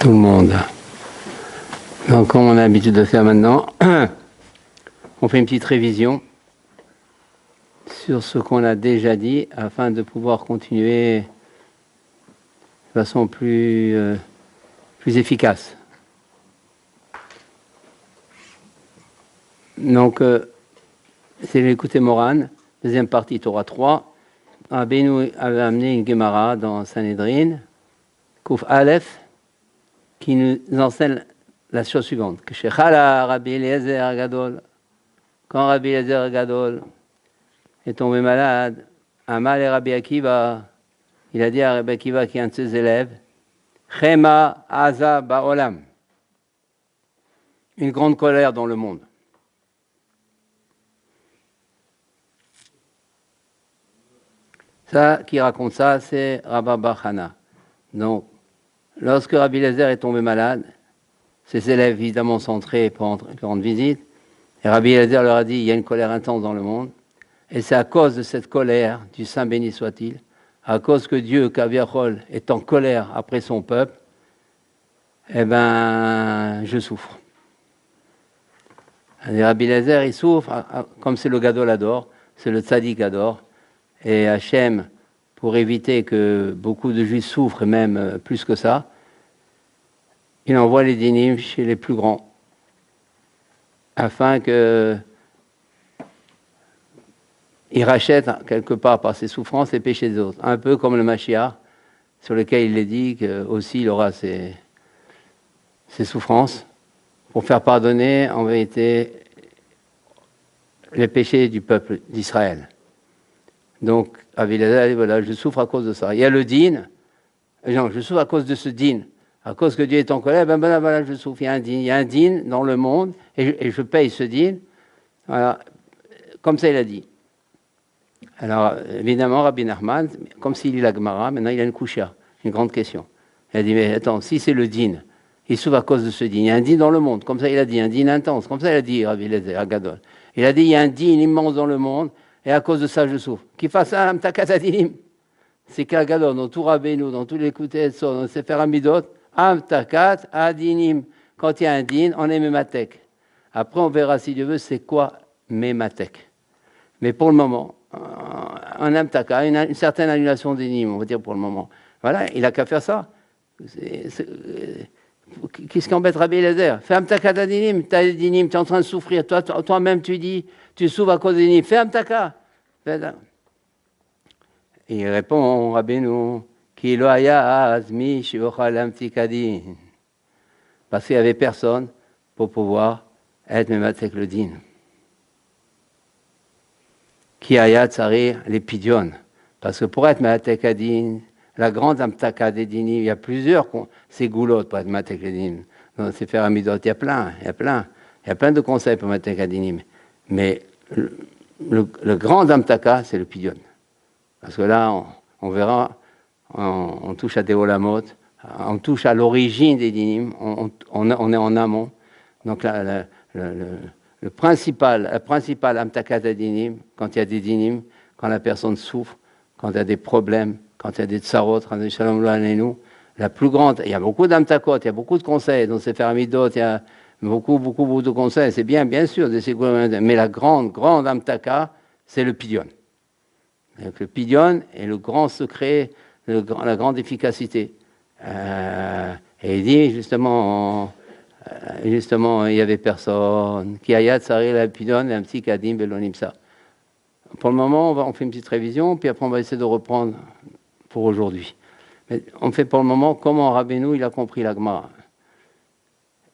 tout le monde. Donc, comme on a l'habitude de faire maintenant, on fait une petite révision sur ce qu'on a déjà dit afin de pouvoir continuer de façon plus efficace. Donc, c'est l'écouter Moran, deuxième partie, Torah 3. Rabbeinu avait amené une Gemara dans Sanhedrin, Kouf Aleph, qui nous enseigne la chose suivante. Que Shechala Rabbi Eliezer Gadol, quand Rabbi Eliezer Gadol est tombé malade, Amal et Rabbi Akiva, il a dit à Rabbi Akiva, qui est un de ses élèves, Chema Aza Ba'olam, une grande colère dans le monde. Ça, qui raconte ça, c'est Rabba bar Chana. Donc, lorsque Rabbi Eliezer est tombé malade, ses élèves évidemment sont entrés pour rendre visite, et Rabbi Eliezer leur a dit, il y a une colère intense dans le monde, et c'est à cause de cette colère, du Saint béni soit-il, à cause que Dieu, Kaviachol, est en colère après son peuple, eh ben, je souffre. Et Rabbi Eliezer, il souffre, comme c'est le Gadol adore, c'est le Tzadik adore, et Hachem, pour éviter que beaucoup de Juifs souffrent, et même plus que ça, il envoie les dinim chez les plus grands, afin qu'ils rachètent quelque part par ses souffrances les péchés des autres. Un peu comme le Mashiach, sur lequel il est dit qu'aussi il aura ses souffrances, pour faire pardonner en vérité les péchés du peuple d'Israël. Donc, Rabbi Eliezer, voilà, je souffre à cause de ça. Il y a le din, non, je souffre à cause de ce din. À cause que Dieu est en colère, ben voilà, je souffre. Il y a un din dans le monde, et je paye ce din. Voilà, comme ça il a dit. Alors, évidemment, Rabbi Nachman, comme s'il lit la Gemara, maintenant il a une couchia, une grande question. Il a dit, mais attends, si c'est le din, il souffre à cause de ce din. Il y a un din dans le monde, comme ça il a dit, un din intense, comme ça il a dit, Rabbi Eliezer, Agadol. Il a dit, il y a un din immense dans le monde, et à cause de ça je souffre. Qu'il fasse un amtakatadinim. C'est qu'Agadol, dans tout Rabbeinu, dans tous les Koutei Etzod, dans le Sefer Amidot, amtakat adinim. Quand il y a un din, on est mematek. Après, on verra, si Dieu veut, c'est quoi mematek. Mais pour le moment, un amtaka, une certaine annulation des dinim, on va dire pour le moment. Voilà, il n'a qu'à faire ça. Qu'est-ce qui embête Rabbi Eliezer? Fais amtaka d'adinim, tu as des dinim, tu es en train de souffrir. Toi-même, tu dis, tu souffres à cause des dinim. Fais amtaka. Et il répond, Rabbeinu, ki lo haya azmi shivochal amtikadin. Parce qu'il n'y avait personne pour pouvoir être mematek le din. Ki haya tsarir les pidyon. Parce que pour être mematek le din, la grande amtaka des dinim, il y a plusieurs ségoulottes pour être mematek le din. Dans ces Sefer Amidot, il y a plein de conseils pour mematek le dinim. Mais le grand amtaka, c'est le pidyon. Parce que là, on verra, on touche à des olamot, on touche à l'origine des dinim, on est en amont. Donc la principale amtaka des dinim, quand il y a des dinim, quand la personne souffre, quand il y a des problèmes, quand il y a des tsarot, la plus grande, il y a beaucoup d'amtakot, il y a beaucoup de conseils, dans ces Sefer Amidot, il y a beaucoup de conseils, c'est bien sûr, mais la grande amtaka, c'est le pidyon. Donc, le pidyon est le grand secret, la grande efficacité. Et il dit justement, il y avait personne. Qui ayat sari la pidyon et un petit kadim belonimsa. Pour le moment, on fait une petite révision, puis après on va essayer de reprendre pour aujourd'hui. Mais on fait pour le moment comment Rabbeinu il a compris la Gemara.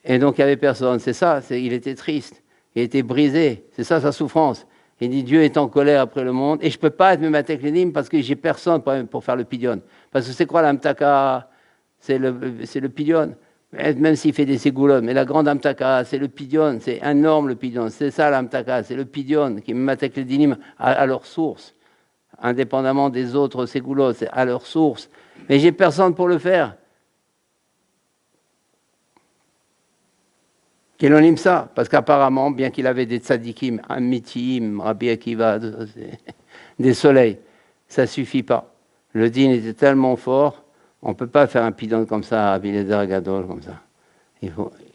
Et donc il y avait personne. C'est ça. Il était triste, il était brisé. C'est ça sa souffrance. Il dit, Dieu est en colère après le monde, et je ne peux pas être mematek le din parce que j'ai personne pour faire le pidyon. Parce que c'est quoi l'amtaka? C'est le pidyon. Même s'il fait des ségoulottes, mais la grande amtaka, c'est le pidyon, c'est énorme le pidyon. C'est ça l'amtaka, c'est le pidyon qui mematek le dinim à leur source, indépendamment des autres ségoulottes, c'est à leur source. Mais j'ai personne pour le faire. Kélonim ça, parce qu'apparemment, bien qu'il avait des tzadikim, amitim, Rabbi Akiva, des soleils, ça ne suffit pas. Le din était tellement fort On ne peut pas faire un pidon comme ça, Rabbi Eliezer Gadol, comme ça.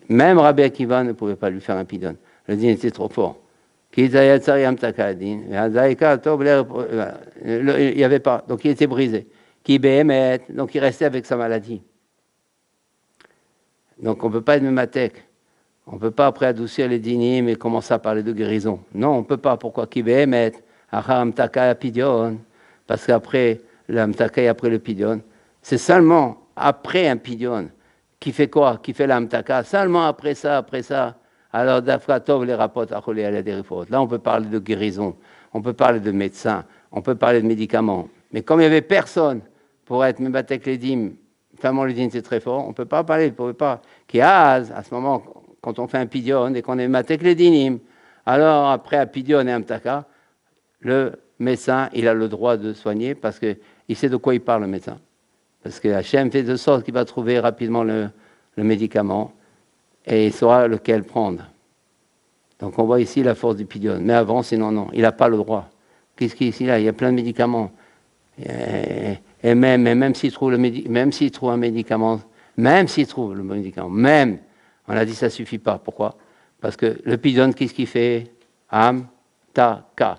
Même Rabbi Akiva ne pouvait pas lui faire un pidon. Le din était trop fort. Il n'y avait pas, donc il était brisé. Qui béhémet, donc il restait avec sa maladie. Donc on ne peut pas être mématek. On ne peut pas après adoucir les dinim et commencer à parler de guérison. Non, on ne peut pas. Pourquoi? Qui béhémet, parce qu'après l'amtaka et après le pidion, c'est seulement après un pidion qui fait quoi? Qui fait l'amtaka. Seulement après ça. Alors, d'Afratov, les rapports à Cholé à la dérifot. Là, on peut parler de guérison, on peut parler de médecins, on peut parler de médicaments. Mais comme il n'y avait personne pour être Mébatek Ledim, tellement le din c'est très fort, on ne peut pas parler, on ne pouvait pas. Qui à ce moment, quand on fait un pidion et qu'on est Mébatek Ledinim, alors après un pidion et un mtaka, le médecin, il a le droit de soigner parce qu'il sait de quoi il parle, le médecin. Parce que Hachem fait de sorte qu'il va trouver rapidement le médicament et il saura lequel prendre. Donc on voit ici la force du pidion. Mais avant, sinon, non, il n'a pas le droit. Qu'est-ce qu'il y a ici là? Il y a plein de médicaments. Et même s'il trouve un médicament, même, on a dit ça ne suffit pas. Pourquoi? Parce que le pidion, qu'est-ce qu'il fait? Amtaka.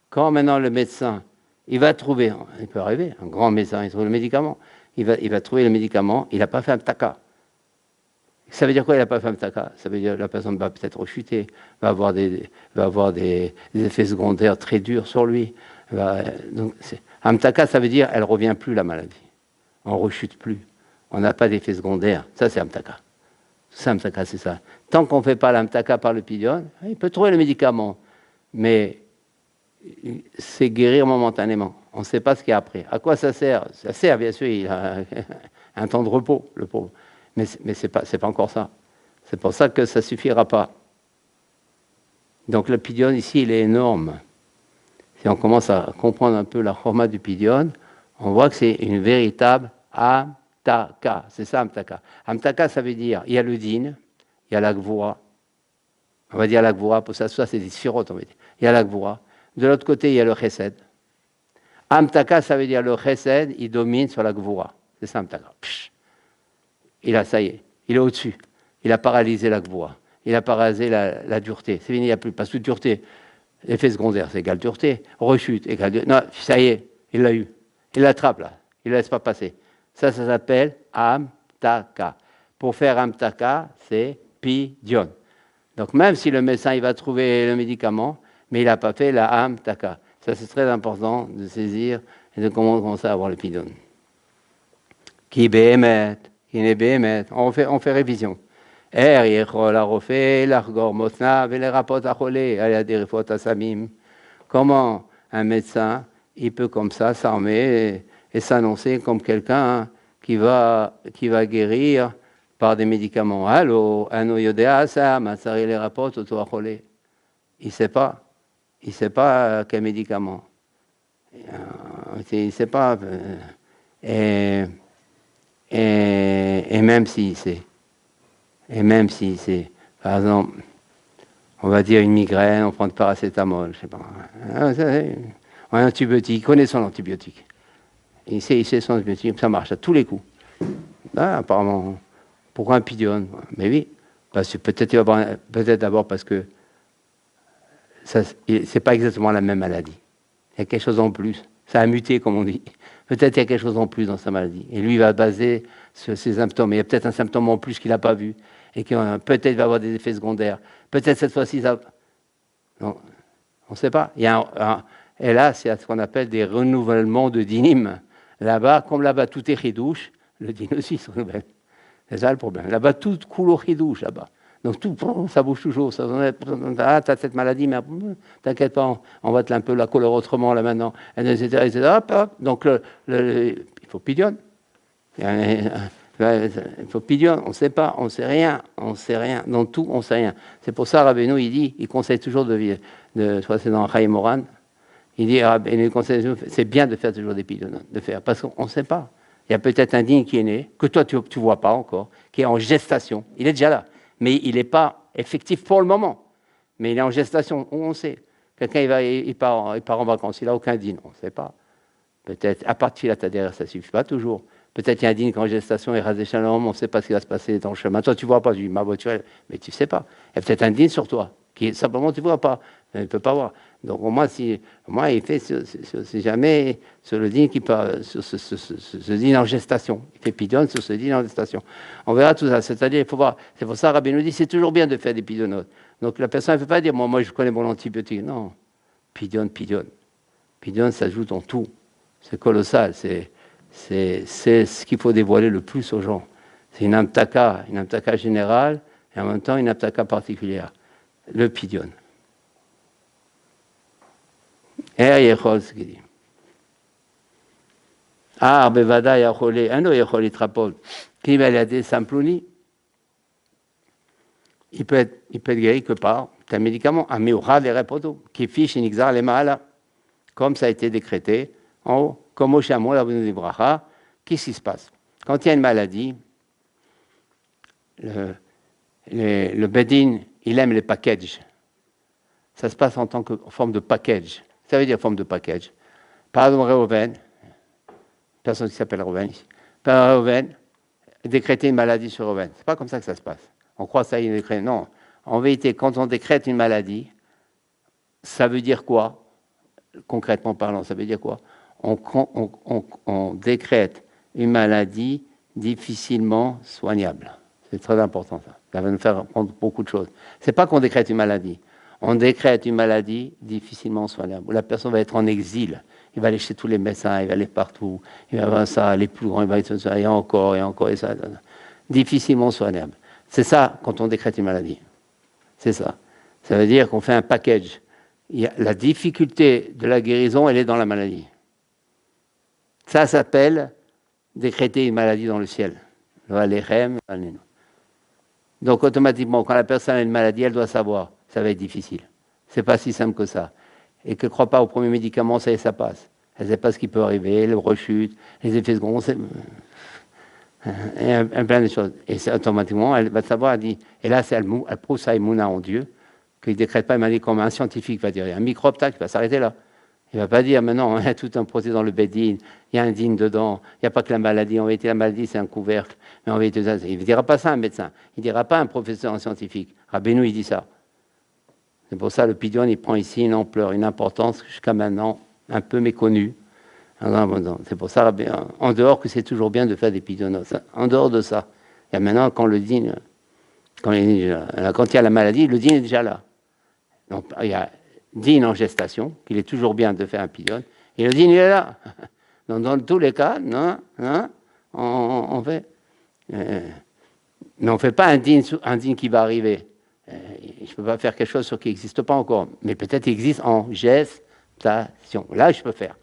Quand maintenant le médecin, il va trouver, il peut arriver, un grand médecin, il trouve le médicament, il va trouver le médicament, il n'a pas fait amtaka. Ça veut dire quoi, il n'a pas fait amtaka? Ça veut dire que la personne va peut-être rechuter, va avoir des effets secondaires très durs sur lui. Donc, amtaka, ça veut dire elle ne revient plus, la maladie. On ne rechute plus. On n'a pas d'effets secondaires. Ça, c'est amtaka. Ça, amtaka, c'est ça. Tant qu'on ne fait pas l'amtaka par le pidion, il peut trouver le médicament. Mais c'est guérir momentanément. On ne sait pas ce qu'il y a après. À quoi ça sert? Ça sert, bien sûr, il a un temps de repos, le pauvre. Mais ce n'est pas encore ça. C'est pour ça que ça ne suffira pas. Donc le pidion ici, il est énorme. Si on commence à comprendre un peu la format du pidion, on voit que c'est une véritable amtaka. C'est ça, amtaka. Amtaka, ça veut dire, il y a le din, il y a la gvoura. On va dire la gvoura, pour ça, c'est des sphirotes, on va dire. Il y a la gvoura. De l'autre côté, il y a le chesed. Amtaka, ça veut dire le chesed, il domine sur la gvoura. C'est ça, amtaka. Ça y est, il est au-dessus. Il a paralysé la gvoura. Il a paralysé la dureté. C'est fini, il n'y a plus pas de dureté. Effet secondaire, c'est égal dureté. Rechute, égal dureté. Non, ça y est, il l'a eu. Il l'attrape là. Il ne laisse pas passer. Ça s'appelle amtaka. Pour faire amtaka, c'est pidion. Donc même si le médecin il va trouver le médicament, mais il n'a pas fait la amtaka. Ça, c'est très important de saisir et de commencer à avoir le pidion. Qui béhémet. On fait révision. Comment un médecin, il peut comme ça s'armer et s'annoncer comme quelqu'un qui va guérir par des médicaments. Allô, il ne sait pas. Il ne sait pas quel médicament. Il ne sait pas. Et même s'il sait, par exemple, on va dire une migraine, on prend du paracétamol, je sais pas. Un antibiotique, il connaît son antibiotique. Il sait son antibiotique, ça marche à tous les coups. Apparemment, pourquoi un pidion? Mais oui, parce que peut-être d'abord parce que c'est pas exactement la même maladie. Il y a quelque chose en plus. Ça a muté, comme on dit. Peut-être il y a quelque chose en plus dans sa maladie. Et lui, il va baser sur ses symptômes. Il y a peut-être un symptôme en plus qu'il n'a pas vu. Et qui peut-être va avoir des effets secondaires. Peut-être cette fois-ci, ça... Non, on ne sait pas. Et là, c'est ce qu'on appelle des renouvellements de dinim. Là-bas, comme là-bas, tout est chidouche, le din aussi se renouvelle. C'est ça le problème. Là-bas, tout coule au chidouche, là-bas. Donc tout, ça bouge toujours. Tu as cette maladie, mais t'inquiète pas, on va te un peu la couleur autrement là maintenant, etc. Hop. Donc il faut pidion. Il faut pidion. On ne sait pas, on ne sait rien. Dans tout, on ne sait rien. C'est pour ça, Rabbeinu, il conseille toujours je crois que c'est dans Chaim Moran, il dit, il conseille, c'est bien de faire toujours des pidions, parce qu'on ne sait pas. Il y a peut-être un digne qui est né, que toi tu ne vois pas encore, qui est en gestation. Il est déjà là. Mais il n'est pas effectif pour le moment. Mais il est en gestation, on sait. Quelqu'un, il part en vacances, il n'a aucun dîner, on ne sait pas. Peut-être, à part de filer derrière, ça ne suffit pas toujours. Peut-être il y a un dîne qui est en gestation et rasé shalom, on ne sait pas ce qui va se passer dans le chemin. Toi, tu ne vois pas, tu dis ma voiture, mais tu ne sais pas. Il y a peut-être un dîne sur toi, qui simplement tu ne vois pas. Tu ne peux pas voir. Donc au moins, il fait, c'est jamais sur le dîne qui peut, sur ce dîne en gestation. Il fait pidon sur ce dîne en gestation. On verra tout ça. C'est-à-dire, il faut voir. C'est pour ça, Rabbi nous dit, c'est toujours bien de faire des pidonnotes. Donc la personne ne peut pas dire, moi je connais mon antibiotique. Non, pidon. Pidon, ça joue dans tout. C'est colossal. C'est ce qu'il faut dévoiler le plus aux gens. C'est une amtaka générale et en même temps une amtaka particulière. Le pidon. Yechol, ce qu'il dit. Bevada Yacholé, un autre Yachol Itrapol, qui va l'aider Samplouni. Il peut être guéri que par un médicament, un Meura de Repoto, qui fiche une exar les malas, comme ça a été décrété en haut. Comme au chameau, la bonne bracha, qu'est-ce qui se passe? Quand il y a une maladie, le Bedin, il aime les packages. Ça se passe en forme de package. Ça veut dire forme de package. Par exemple, Reuven, personne qui s'appelle Reuven ici. Par Reuven, décréter une maladie sur Reuven. C'est pas comme ça que ça se passe. On croit que ça, il décrète. Non. En vérité, quand on décrète une maladie, ça veut dire quoi? Concrètement parlant, ça veut dire quoi? On décrète une maladie difficilement soignable. C'est très important ça. Ça va nous faire apprendre beaucoup de choses. C'est pas qu'on décrète une maladie. On décrète une maladie difficilement soignable. Où la personne va être en exil. Il va aller chez tous les médecins, il va aller partout. Il va avoir ça, les plus grands, il va être ça, et encore, et ça. Difficilement soignable. C'est ça quand on décrète une maladie. C'est ça. Ça veut dire qu'on fait un package. La difficulté de la guérison, elle est dans la maladie. Ça s'appelle décréter une maladie dans le ciel. Donc automatiquement, quand la personne a une maladie, elle doit savoir, ça va être difficile. C'est pas si simple que ça. Et qu'elle ne croit pas au premier médicament, ça passe. Elle ne sait pas ce qui peut arriver, les rechutes, les effets secondaires, et plein de choses. Et c'est automatiquement, elle va savoir, elle dit, et là, elle prouve sa émouna en Dieu, qu'il ne décrète pas une maladie comme un scientifique va dire, il y a un microbe, tac, il va s'arrêter là. Il ne va pas dire, maintenant, il y a tout un procès dans le Bedin, il y a un dîne dedans, il n'y a pas que la maladie. En vérité, la maladie, c'est un couvercle. Mais en vérité, il ne dira pas ça à un médecin. Il ne dira pas à un professeur en scientifique. Rabbeinu, il dit ça. C'est pour ça le pidon, il prend ici une ampleur, une importance jusqu'à maintenant un peu méconnue. C'est pour ça, en dehors que c'est toujours bien de faire des pidonnos. En dehors de ça, il y a maintenant, quand il y a la maladie, le dîne est déjà là. Donc, il y a dîne en gestation, qu'il est toujours bien de faire un pidon, et le dîne il est là. Donc, dans tous les cas, on fait. Mais on ne fait pas un dîne qui va arriver. Je ne peux pas faire quelque chose sur qui n'existe pas encore, mais peut-être il existe en gestation. Là, je peux faire.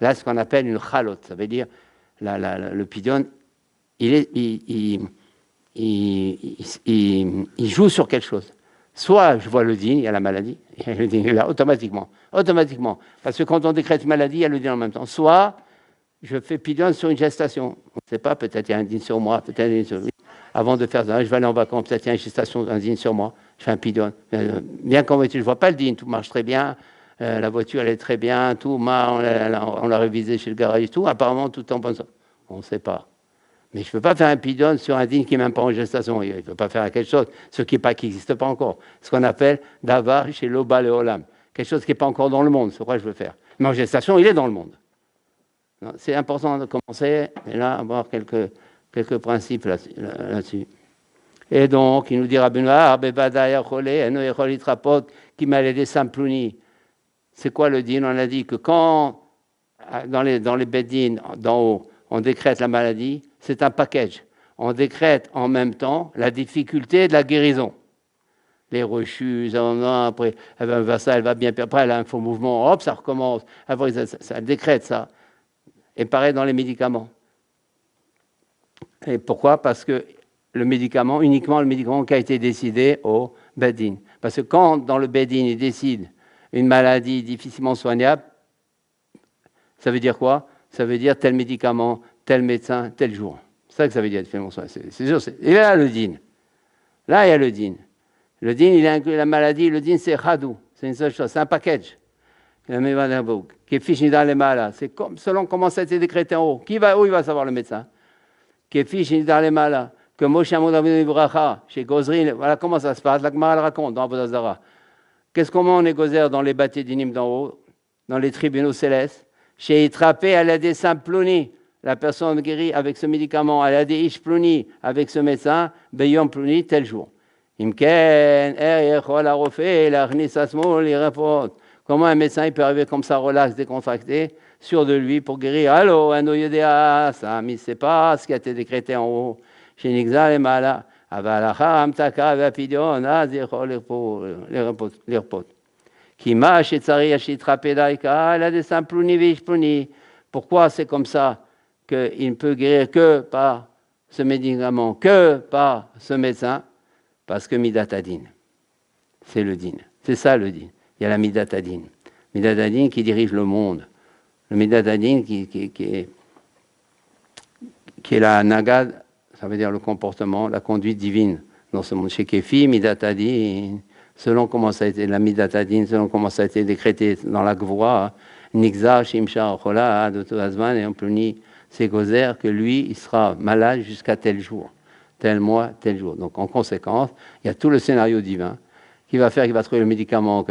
Là, ce qu'on appelle une chalot, ça veut dire le pidon, il joue sur quelque chose. Soit je vois le dîne, il y a la maladie, et le dîne est là, automatiquement. Parce que quand on décrète une maladie, il y a le dîne en même temps. Soit je fais pidon sur une gestation. On ne sait pas, peut-être il y a un dîne sur moi, peut-être un dîne sur lui. Avant de faire ça, je vais aller en vacances, peut-être il y a une gestation, un dîne sur moi, je fais un pidon. Bien qu'en voiture, je ne vois pas le dîne, tout marche très bien, la voiture elle est très bien, tout, on l'a révisé chez le garage, tout, apparemment tout en bon sens. On ne sait pas. Mais je ne peux pas faire un pidon sur un dîne qui n'est même pas en gestation. Il ne peut pas faire quelque chose, ce qui n'existe pas encore. Ce qu'on appelle davar chez l'oba le olam. Quelque chose qui n'est pas encore dans le monde, c'est quoi je veux faire. Mais en gestation, il est dans le monde. C'est important de commencer, et là, avoir quelques principes là-dessus. Et donc, il nous dira, qui m'a aidé Samplouni. C'est quoi le dîne? On a dit que quand, dans les bedines d'en haut, on décrète la maladie, c'est un package. On décrète en même temps la difficulté de la guérison. Les rechutes, après, elle va bien, après, elle a un faux mouvement, hop, ça recommence. Après, ça décrète ça. Et pareil dans les médicaments. Et pourquoi? Parce que uniquement le médicament qui a été décidé au Bedin. Parce que quand, dans le Bedin, il décide une maladie difficilement soignable, ça veut dire quoi? Ça veut dire tel médicament, tel médecin, tel jour. C'est ça que ça veut dire difficilement soignable. C'est sûr. Et là, le din. Là, il y a le din. Le din, il inclut la maladie. Le din, c'est khadou. C'est une seule chose. C'est un package. Qui est fiché dans les malades. C'est selon comment ça a été décrété en haut. Où il va savoir le médecin? Kefi Shinidar Lemala, que Moshe Amodavinu Ibracha, chez Gozrin, voilà comment ça se passe. La Gemara le raconte dans Avodah Zarah. Comment on est gozer dans les bâtis d'inim d'en haut, dans les tribunaux célestes? Chez Itrapé, elle a des Plouni, la personne guérie avec ce médicament, elle a des Plouni avec ce médecin, Beyom Plouni, tel jour. Imken, la refait, la Rnisasmo, les rapports. Comment un médecin il peut arriver comme ça, relax, décontracté, sûr de lui pour guérir? Allô, un oyodéa, ça, mais c'est pas ce qui a été décrété en haut. Chez Nixal et Mala. Les repos. Qui mâche et tsari elle a des simples. Pourquoi c'est comme ça qu'il ne peut guérir que par ce médicament, que par ce médecin? Parce que Midatadin, c'est le din. C'est ça le din. Il y a la Midatadin. Midatadin qui dirige le monde. Le Midatadin qui est la nagad. Ça veut dire le comportement, la conduite divine dans ce monde. Chez Kefi, Midatadin, selon comment ça a été, la Midatadin, selon comment ça a été décrété dans la Gvoura, Nixar, Shimshar, Chola, Dotozman, et on punit ses gozer que lui, il sera malade jusqu'à tel jour, tel mois, tel jour. Donc en conséquence, il y a tout le scénario divin qui va faire, qu'il va trouver le médicament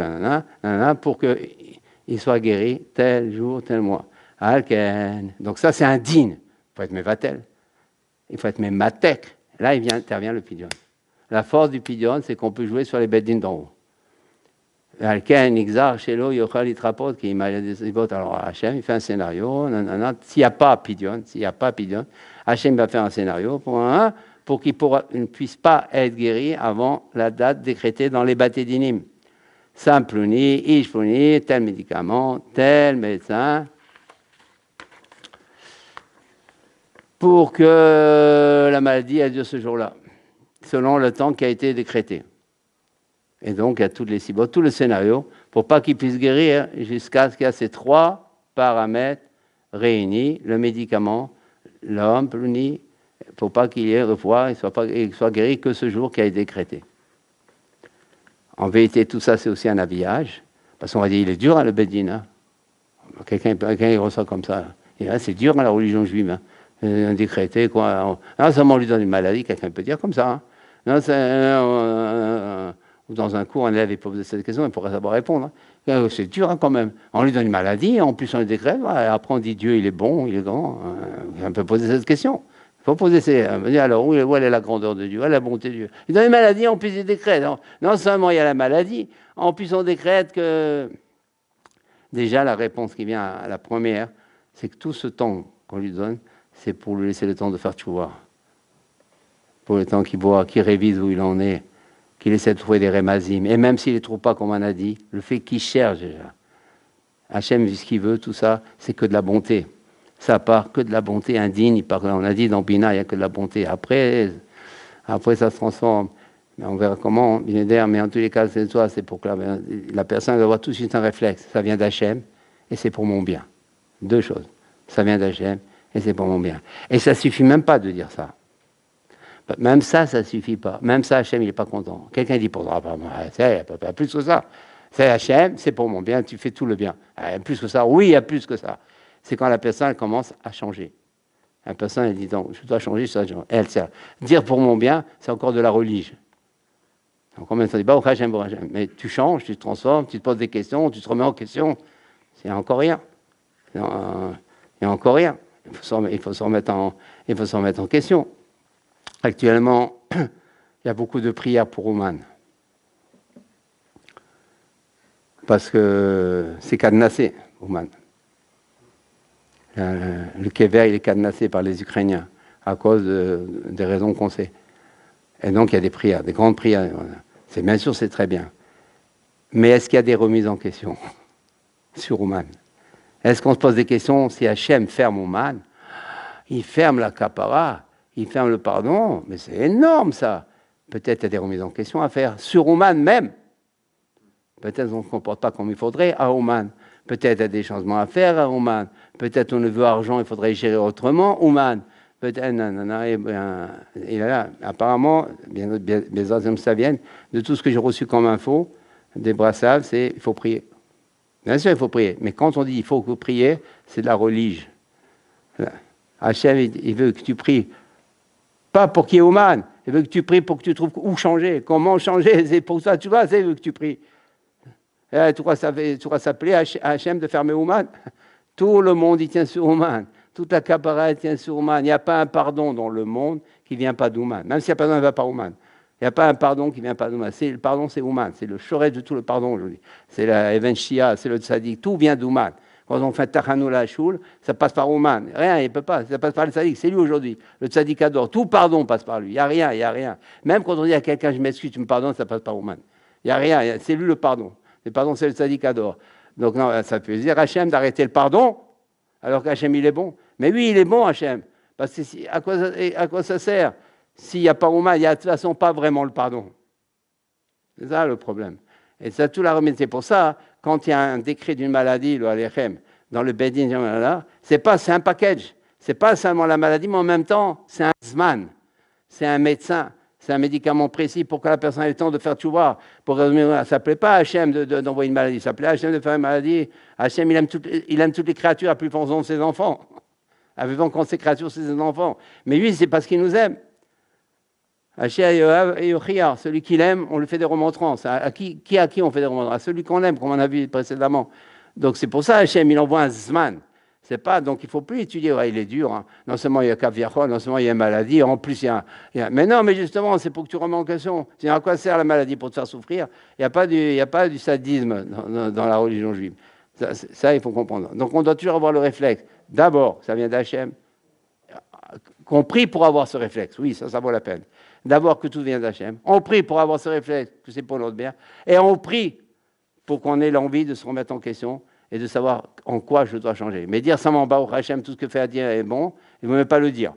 pour qu'il soit guéri tel jour, tel mois. Alken. Donc ça, c'est un din. Il faut être mévatel. Il faut être même matek. Là, intervient le pidion. La force du pidion, c'est qu'on peut jouer sur les beddines d'en haut. Alken, Ixar, Shelo, Yochal, Itrapot, qui m'a des ibotes. Alors, Hachem, il fait un scénario. S'il n'y a pas pidion, Hachem va faire un scénario pour qu'il ne puisse pas être guéri avant la date décrétée dans les bâtés d'inim. Sampluni, Ishpluni, tel médicament, tel médecin. Pour que la maladie ait lieu ce jour-là, selon le temps qui a été décrété. Et donc, il y a toutes les cibotes, tout le scénario, pour pas qu'il puisse guérir jusqu'à ce qu'il y ait ces trois paramètres réunis, le médicament, l'homme, il ne faut pas qu'il y ait revoir, il soit guéri que ce jour qui a été décrété. En vérité, tout ça, c'est aussi un habillage, parce qu'on va dire, il est dur, le Bédine. Hein. Quelqu'un il reçoit comme ça. Et là, c'est dur, la religion juive. Hein. Un décrété, quoi. Non seulement on lui donne une maladie, quelqu'un peut dire comme ça. Hein. Non, ou dans un cours, un élève pose cette question, il pourrait savoir répondre. Hein. C'est dur hein, quand même. On lui donne une maladie, en plus on le décrète, après on dit Dieu, il est bon, il est grand. On peut poser cette question. Il faut poser ces... Alors, où est la grandeur de Dieu, où est la bonté de Dieu? Il donne une maladie, en plus il décrète. Non seulement il y a la maladie, en plus on décrète que... Déjà, la réponse qui vient à la première, c'est que tout ce temps qu'on lui donne, c'est pour lui laisser le temps de faire tchouva. Pour le temps qu'il boit, qu'il révise où il en est, qu'il essaie de trouver des rémazim. Et même s'il ne les trouve pas, comme on a dit, le fait qu'il cherche déjà. Hachem, vu ce qu'il veut, tout ça, c'est que de la bonté. Ça part que de la bonté indigne. On a dit dans Bina, il n'y a que de la bonté. Après ça se transforme. Mais on verra comment, mais en tous les cas, c'est pour que la personne doit avoir tout de suite un réflexe. Ça vient d'Hachem et c'est pour mon bien. Deux choses. Ça vient d'Hachem et c'est pour mon bien. Et ça ne suffit même pas de dire ça. Même ça ne suffit pas. Même ça, Hachem, il n'est pas content. Quelqu'un dit, pour il y a plus que ça. C'est Hachem, c'est pour mon bien, tu fais tout le bien. Il y a plus que ça. Oui, il y a plus que ça. C'est quand la personne elle commence à changer. La personne, elle dit, non, je dois changer, elle sert. Dire pour mon bien, c'est encore de la religion. Donc, combien de fois, bah, Hachem, mais tu changes, tu te transformes, tu te poses des questions, tu te remets en question. C'est encore rien. Il n'y a encore rien. Il faut s'en remettre en question. Actuellement, il y a beaucoup de prières pour Ouman. Parce que c'est cadenassé, Ouman. Le Kever, il est cadenassé par les Ukrainiens à cause des raisons qu'on sait. Et donc, il y a des prières, des grandes prières. Bien sûr, c'est très bien. Mais est-ce qu'il y a des remises en question sur Ouman? Est-ce qu'on se pose des questions si Hachem ferme Ouman? Il ferme la kapara, il ferme le pardon, mais c'est énorme ça. Peut-être il y a des remises en question à faire sur Ouman même. Peut-être on ne se comporte pas comme il faudrait à Ouman. Peut-être il y a des changements à faire à Ouman. Peut-être on ne veut argent, il faudrait gérer autrement Ouman. Peut-être, et là, apparemment, bien ça vient de tout ce que j'ai reçu comme info, des brassaves, c'est il faut prier. Bien sûr, il faut prier. Mais quand on dit il faut que vous priez, c'est de la religion. Hachem, il veut que tu pries Pas pour qu'il y ait Ouman. Il veut que tu pries pour que tu trouves où changer, comment changer. C'est pour ça, tu vois, c'est que tu pries. Et tu crois que ça plaît à Hachem de fermer Ouman? Tout le monde, il tient sur Ouman. Toute la capara tient sur Ouman. Il n'y a pas un pardon dans le monde qui ne vient pas d'Ouman. Même s'il y a pardon, il ne va pas Ouman. Il n'y a pas un pardon qui ne vient pas d'Ouman. Le pardon, c'est Ouman. C'est le chorège de tout le pardon aujourd'hui. C'est la Even Shia, c'est le Tzadik. Tout vient d'Ouman. Quand on fait Tachanou la Choul, ça passe par Ouman. Rien, il ne peut pas. Ça passe par le Tzadik. C'est lui aujourd'hui. Le Tzadik adore. Tout pardon passe par lui. Il n'y a rien, il n'y a rien. Même quand on dit à quelqu'un, je m'excuse, tu me pardonnes, ça passe par Ouman. Il n'y a rien. C'est lui le pardon. Le pardon, c'est le Tzadik adore. Donc, non, ça peut dire Hachem d'arrêter le pardon, alors qu'Hachem, il est bon. Mais oui, il est bon, Hachem. Parce que à quoi ça sert? S'il n'y a pas Ouman, il n'y a de toute façon pas vraiment le pardon. C'est ça le problème. Et ça, tout la remise. C'est pour ça, quand il y a un décret d'une maladie, le Alechem, dans le Bedin, c'est un package. C'est pas seulement la maladie, mais en même temps, c'est un Zman. C'est un médecin. C'est un médicament précis pour que la personne ait le temps de faire tchouva. Ça ne s'appelait pas Hachem d'envoyer une maladie. Ça s'appelait Hachem de faire une maladie. Hachem, il aime toutes les créatures, à plus forte de ses enfants. Avant quand ces créatures, c'est ses enfants. Mais lui, c'est parce qu'il nous aime. Hachem et Yochia, celui qu'il aime, on lui fait des remontrances. À qui on fait des remontrances? À celui qu'on aime, comme on a vu précédemment. Donc c'est pour ça, Hachem, il envoie un Zman. C'est pas, donc il ne faut plus étudier, ouais, il est dur. Hein. Non seulement il y a Kaviachon, non seulement il y a une maladie, en plus il y a. Mais non, mais justement, c'est pour que tu remets en question. À quoi sert la maladie? Pour te faire souffrir? Il n'y a pas du sadisme dans la religion juive. Ça, il faut comprendre. Donc on doit toujours avoir le réflexe. D'abord, ça vient d'Hachem. Qu'on prie pour avoir ce réflexe. Oui, ça vaut la peine. D'abord que tout vient d'Hachem. On prie pour avoir ce réflexe, que c'est pour notre bien. Et on prie pour qu'on ait l'envie de se remettre en question et de savoir en quoi je dois changer. Mais dire seulement Baruch Hashem, tout ce que fait à dire est bon, il ne veut même pas le dire.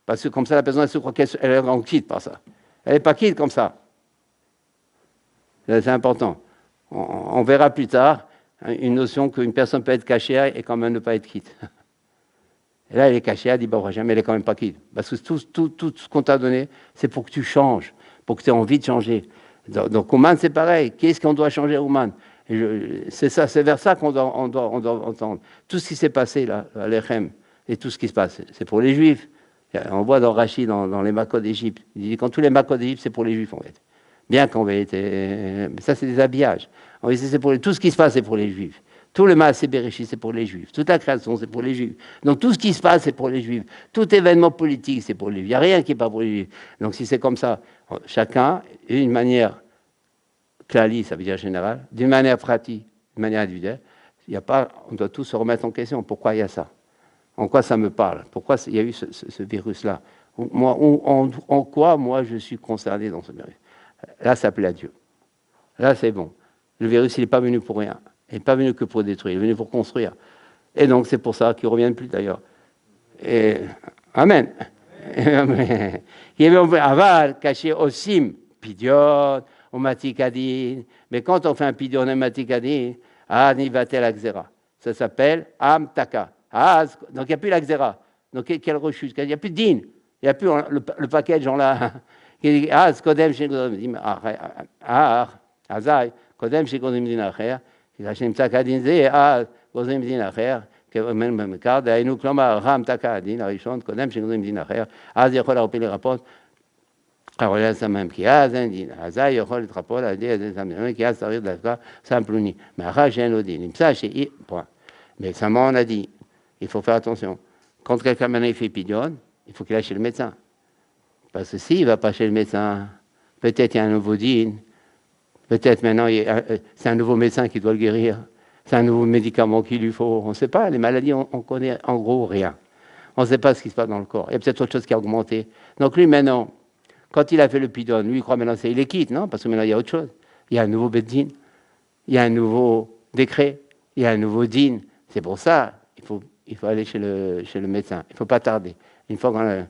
Parce que comme ça, la personne elle se croit qu'elle est en quitte par ça. Elle n'est pas quitte comme ça. C'est important. On verra plus tard une notion qu'une personne peut être cachée et quand même ne pas être quitte. Et là, elle est cachée, elle dit Baruch Hashem, mais elle n'est quand même pas quitte. Parce que tout ce qu'on t'a donné, c'est pour que tu changes, pour que tu aies envie de changer. Donc, Ouman, c'est pareil. Qu'est-ce qu'on doit changer, Ouman? C'est ça, c'est vers ça qu'on doit entendre. Tout ce qui s'est passé là, à l'Echem, et tout ce qui se passe, c'est pour les Juifs. On voit dans Rachid, dans les Makot d'Égypte, il dit quand tous les Makot d'Égypte, c'est pour les Juifs en fait. Bien qu'en vérité, ça c'est des habillages. En vérité, tout ce qui se passe, c'est pour les Juifs. Tout le Maaseh Bereshit, c'est pour les Juifs. Toute la création, c'est pour les Juifs. Donc tout ce qui se passe, c'est pour les Juifs. Tout événement politique, c'est pour les Juifs. Il n'y a rien qui n'est pas pour les Juifs. Donc si c'est comme ça, chacun, d'une manière klali, ça veut dire général, d'une manière pratique, d'une manière individuelle, on doit tous se remettre en question. Pourquoi il y a ça? En quoi ça me parle? Pourquoi il y a eu ce virus-là? En quoi, moi, je suis concerné dans ce virus? Là, ça plaît à Dieu. Là, c'est bon. Le virus, il n'est pas venu pour rien. Il n'est pas venu que pour détruire, il est venu pour construire. Et donc, c'est pour ça qu'il ne revient plus, d'ailleurs. Et Amen. Il y avait aval, caché osim, pidion, au matikadin. Mais quand on fait un pidion au matikadin, nivatel akzera. Ça s'appelle amtaka. Donc, il n'y a plus l'akzera. Donc, quelle rechute? Il n'y a plus de din. Il n'y a plus le package en là. Kodem chez Kodem Azai, Kodem chez Kodem din acher. Hachem Takadin זה, גוזרים דין אחר, כמקר, דהיינו, כלומר, רם תקדין הראשון, קודם שגוזרים דין אחר, אז יכול הרופא לרפות, הרולה סמם, כי אז אין דין, אזי יכול להתרפות על ידי איזה סמם, כי אז צריך דווקא סם פלוני, מאחר שאין לו דין, נמצא שאי, point. Mais seulement on a dit, il faut faire attention, quand quelqu'un maintenant il fait pidion, il faut qu'il aille chez le médecin. Parce que s'il ne va pas chez le médecin, peut-être il y a un nouveau dîne. Peut-être maintenant, c'est un nouveau médecin qui doit le guérir. C'est un nouveau médicament qu'il lui faut. On ne sait pas. Les maladies, on connaît en gros rien. On ne sait pas ce qui se passe dans le corps. Il y a peut-être autre chose qui a augmenté. Donc lui, maintenant, quand il a fait le pidon, lui, il croit maintenant il est quitte, non? Parce que maintenant, il y a autre chose. Il y a un nouveau beddin. Il y a un nouveau décret. Il y a un nouveau din. C'est pour ça, il faut aller chez le médecin. Il ne faut pas tarder. Une fois qu'on a...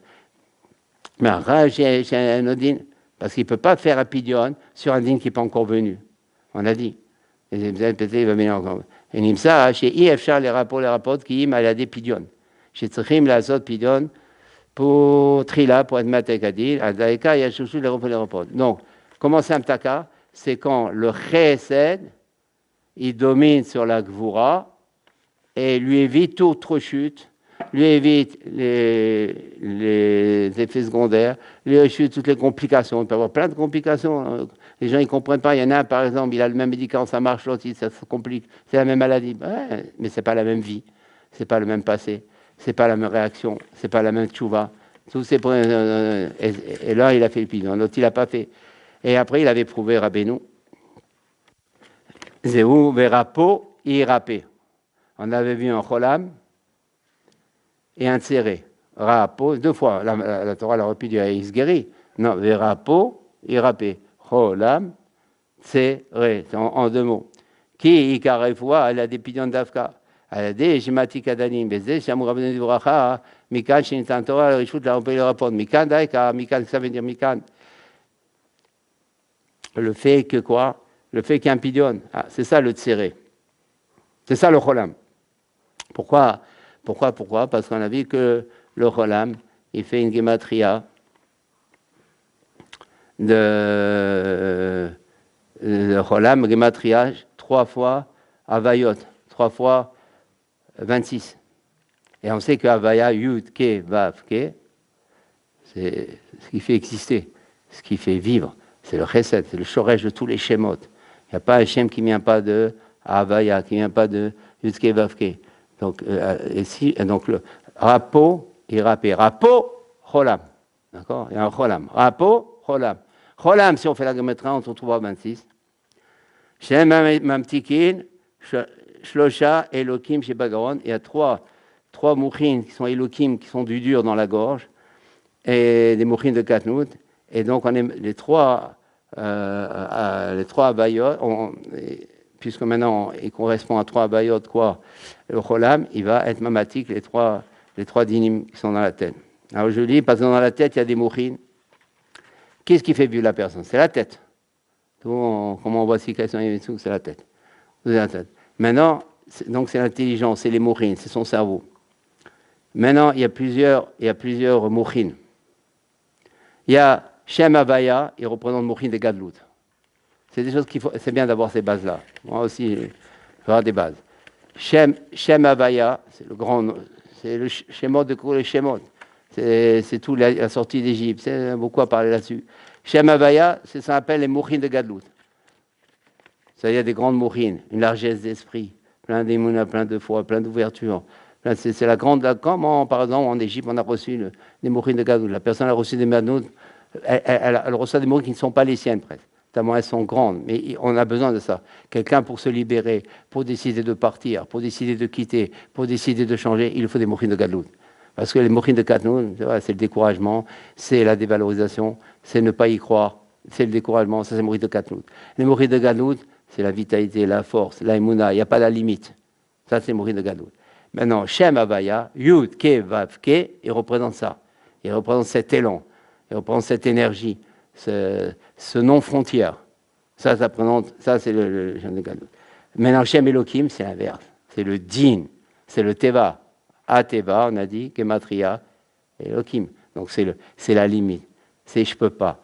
Mais chez un autre din, parce qu'il ne peut pas faire un pidion sur un din qui n'est pas encore venu. On a dit. Et peut-être il va venir encore. Et Nimsa, chez IFR, les rapports qui y a des pidions. Chez Tchim, la zot pidion, pour Trila, pour être matekadil, à Daïka, il y a chouchou les rapports. Donc, comment c'est un taka? C'est quand le chesed, il domine sur la gvoura et lui évite toute rechute lui évite les effets secondaires, lui évite toutes les complications. Il peut y avoir plein de complications. Les gens ne comprennent pas. Il y en a un, par exemple, il a le même médicament, ça marche, l'autre, ça se complique. C'est la même maladie. Ouais, mais ce n'est pas la même vie. Ce n'est pas le même passé. Ce n'est pas la même réaction. Ce n'est pas la même tchouva. Tous ces points, et là, il a fait le pidon. L'autre, il n'a pas fait. Et après, il avait prouvé Rabbeinu. Zéou, Verapo, Irapé. On avait vu un cholam et un tséré. Rapo, deux fois. La Torah l'aurait pu dire, il se guérit. Non, Verapo, Irapé. Cholam, tséré. C'est en deux mots. Qui, Ikarefoua, elle a des pidions d'Afka. Elle a des Jimati Kadanim, Bezé, Shamou Rabbeinu Dibracha, Mikan, Shinitan Torah, le Rishut, là, on peut le répondre. Mikan, Daïka, Mikan, ça veut dire Mikan. Le fait que quoi? Le fait qu'il y a un pidion. Ah, c'est ça le tséré. C'est ça le cholam. Pourquoi? Parce qu'on a vu que le cholam, il fait une gematria de cholam, gematria, 3 fois avayot, 3 fois 26. Et on sait que avaya, yud, ke, vav, ke, c'est ce qui fait exister, ce qui fait vivre. C'est le chesed, c'est le shoresh de tous les shemot. Il n'y a pas un shem qui ne vient pas de avaya, qui ne vient pas de yud, ke, vav, ke. Donc, donc le rapo et rapé. Rapo, cholam. D'accord? Il y a un cholam. Rapo, cholam. Cholam, si on fait la gematria, on se retrouve à 26. Shem mamtikin, shlosha, elokim, chez Bagaron. Il y a trois mouchines qui sont elokim, qui sont du dur dans la gorge, et des mouchines de katnout. Et donc, on est les trois abayot, puisque maintenant, il correspond à 3 abayot, quoi, le cholam, il va être mamatique, les trois dinim qui sont dans la tête. Alors, je lis, parce que dans la tête, il y a des mouchines. Qu'est-ce qui fait vivre la personne? C'est la tête. Comment on voit si question c'est la tête. Maintenant, donc c'est l'intelligence, c'est les mouchines, c'est son cerveau. Maintenant, il y a plusieurs mouchines. Il y a Shem Havaya, il représente mouchine des Gadlout. C'est des choses c'est bien d'avoir ces bases-là. Moi aussi, il faut avoir des bases. Shem Havaya, c'est le Shemot de les Shemot. C'est tout la sortie d'Égypte. C'est beaucoup à parler là-dessus. Shem Havaya, ça s'appelle les mouchines de Gadlout. Ça, il y a des grandes mouchines, une largesse d'esprit, plein d'émouna, plein de foi, plein d'ouverture. C'est la grande. Comment, par exemple, en Égypte, on a reçu des mouchines de Gadlout. La personne a reçu des Gadlout, elle reçoit des mouchines qui ne sont pas les siennes, presque. Tellement elles sont grandes, mais on a besoin de ça. Quelqu'un pour se libérer, pour décider de partir, pour décider de quitter, pour décider de changer, il faut des mouchines de Gadlout. Parce que les mouchines de Gadlout, c'est le découragement, c'est la dévalorisation, c'est ne pas y croire, c'est le découragement, ça c'est les mouchines de Gadlout. Les mouchines de Gadlout, c'est la vitalité, la force, la émouna, il n'y a pas la limite. Ça c'est les mouchines de Gadlout. Maintenant, Shem Havaya, Yud, Ke, Vav, Ke, il représente ça. Il représente cet élan, il représente cette énergie, ce non-frontière. Ça c'est le Shem de Gadlout. Maintenant, Shem Elohim, c'est l'inverse. C'est le Din, c'est le Teva. Ateva, on a dit, Gematria, Elohim. Donc c'est la limite. C'est je peux pas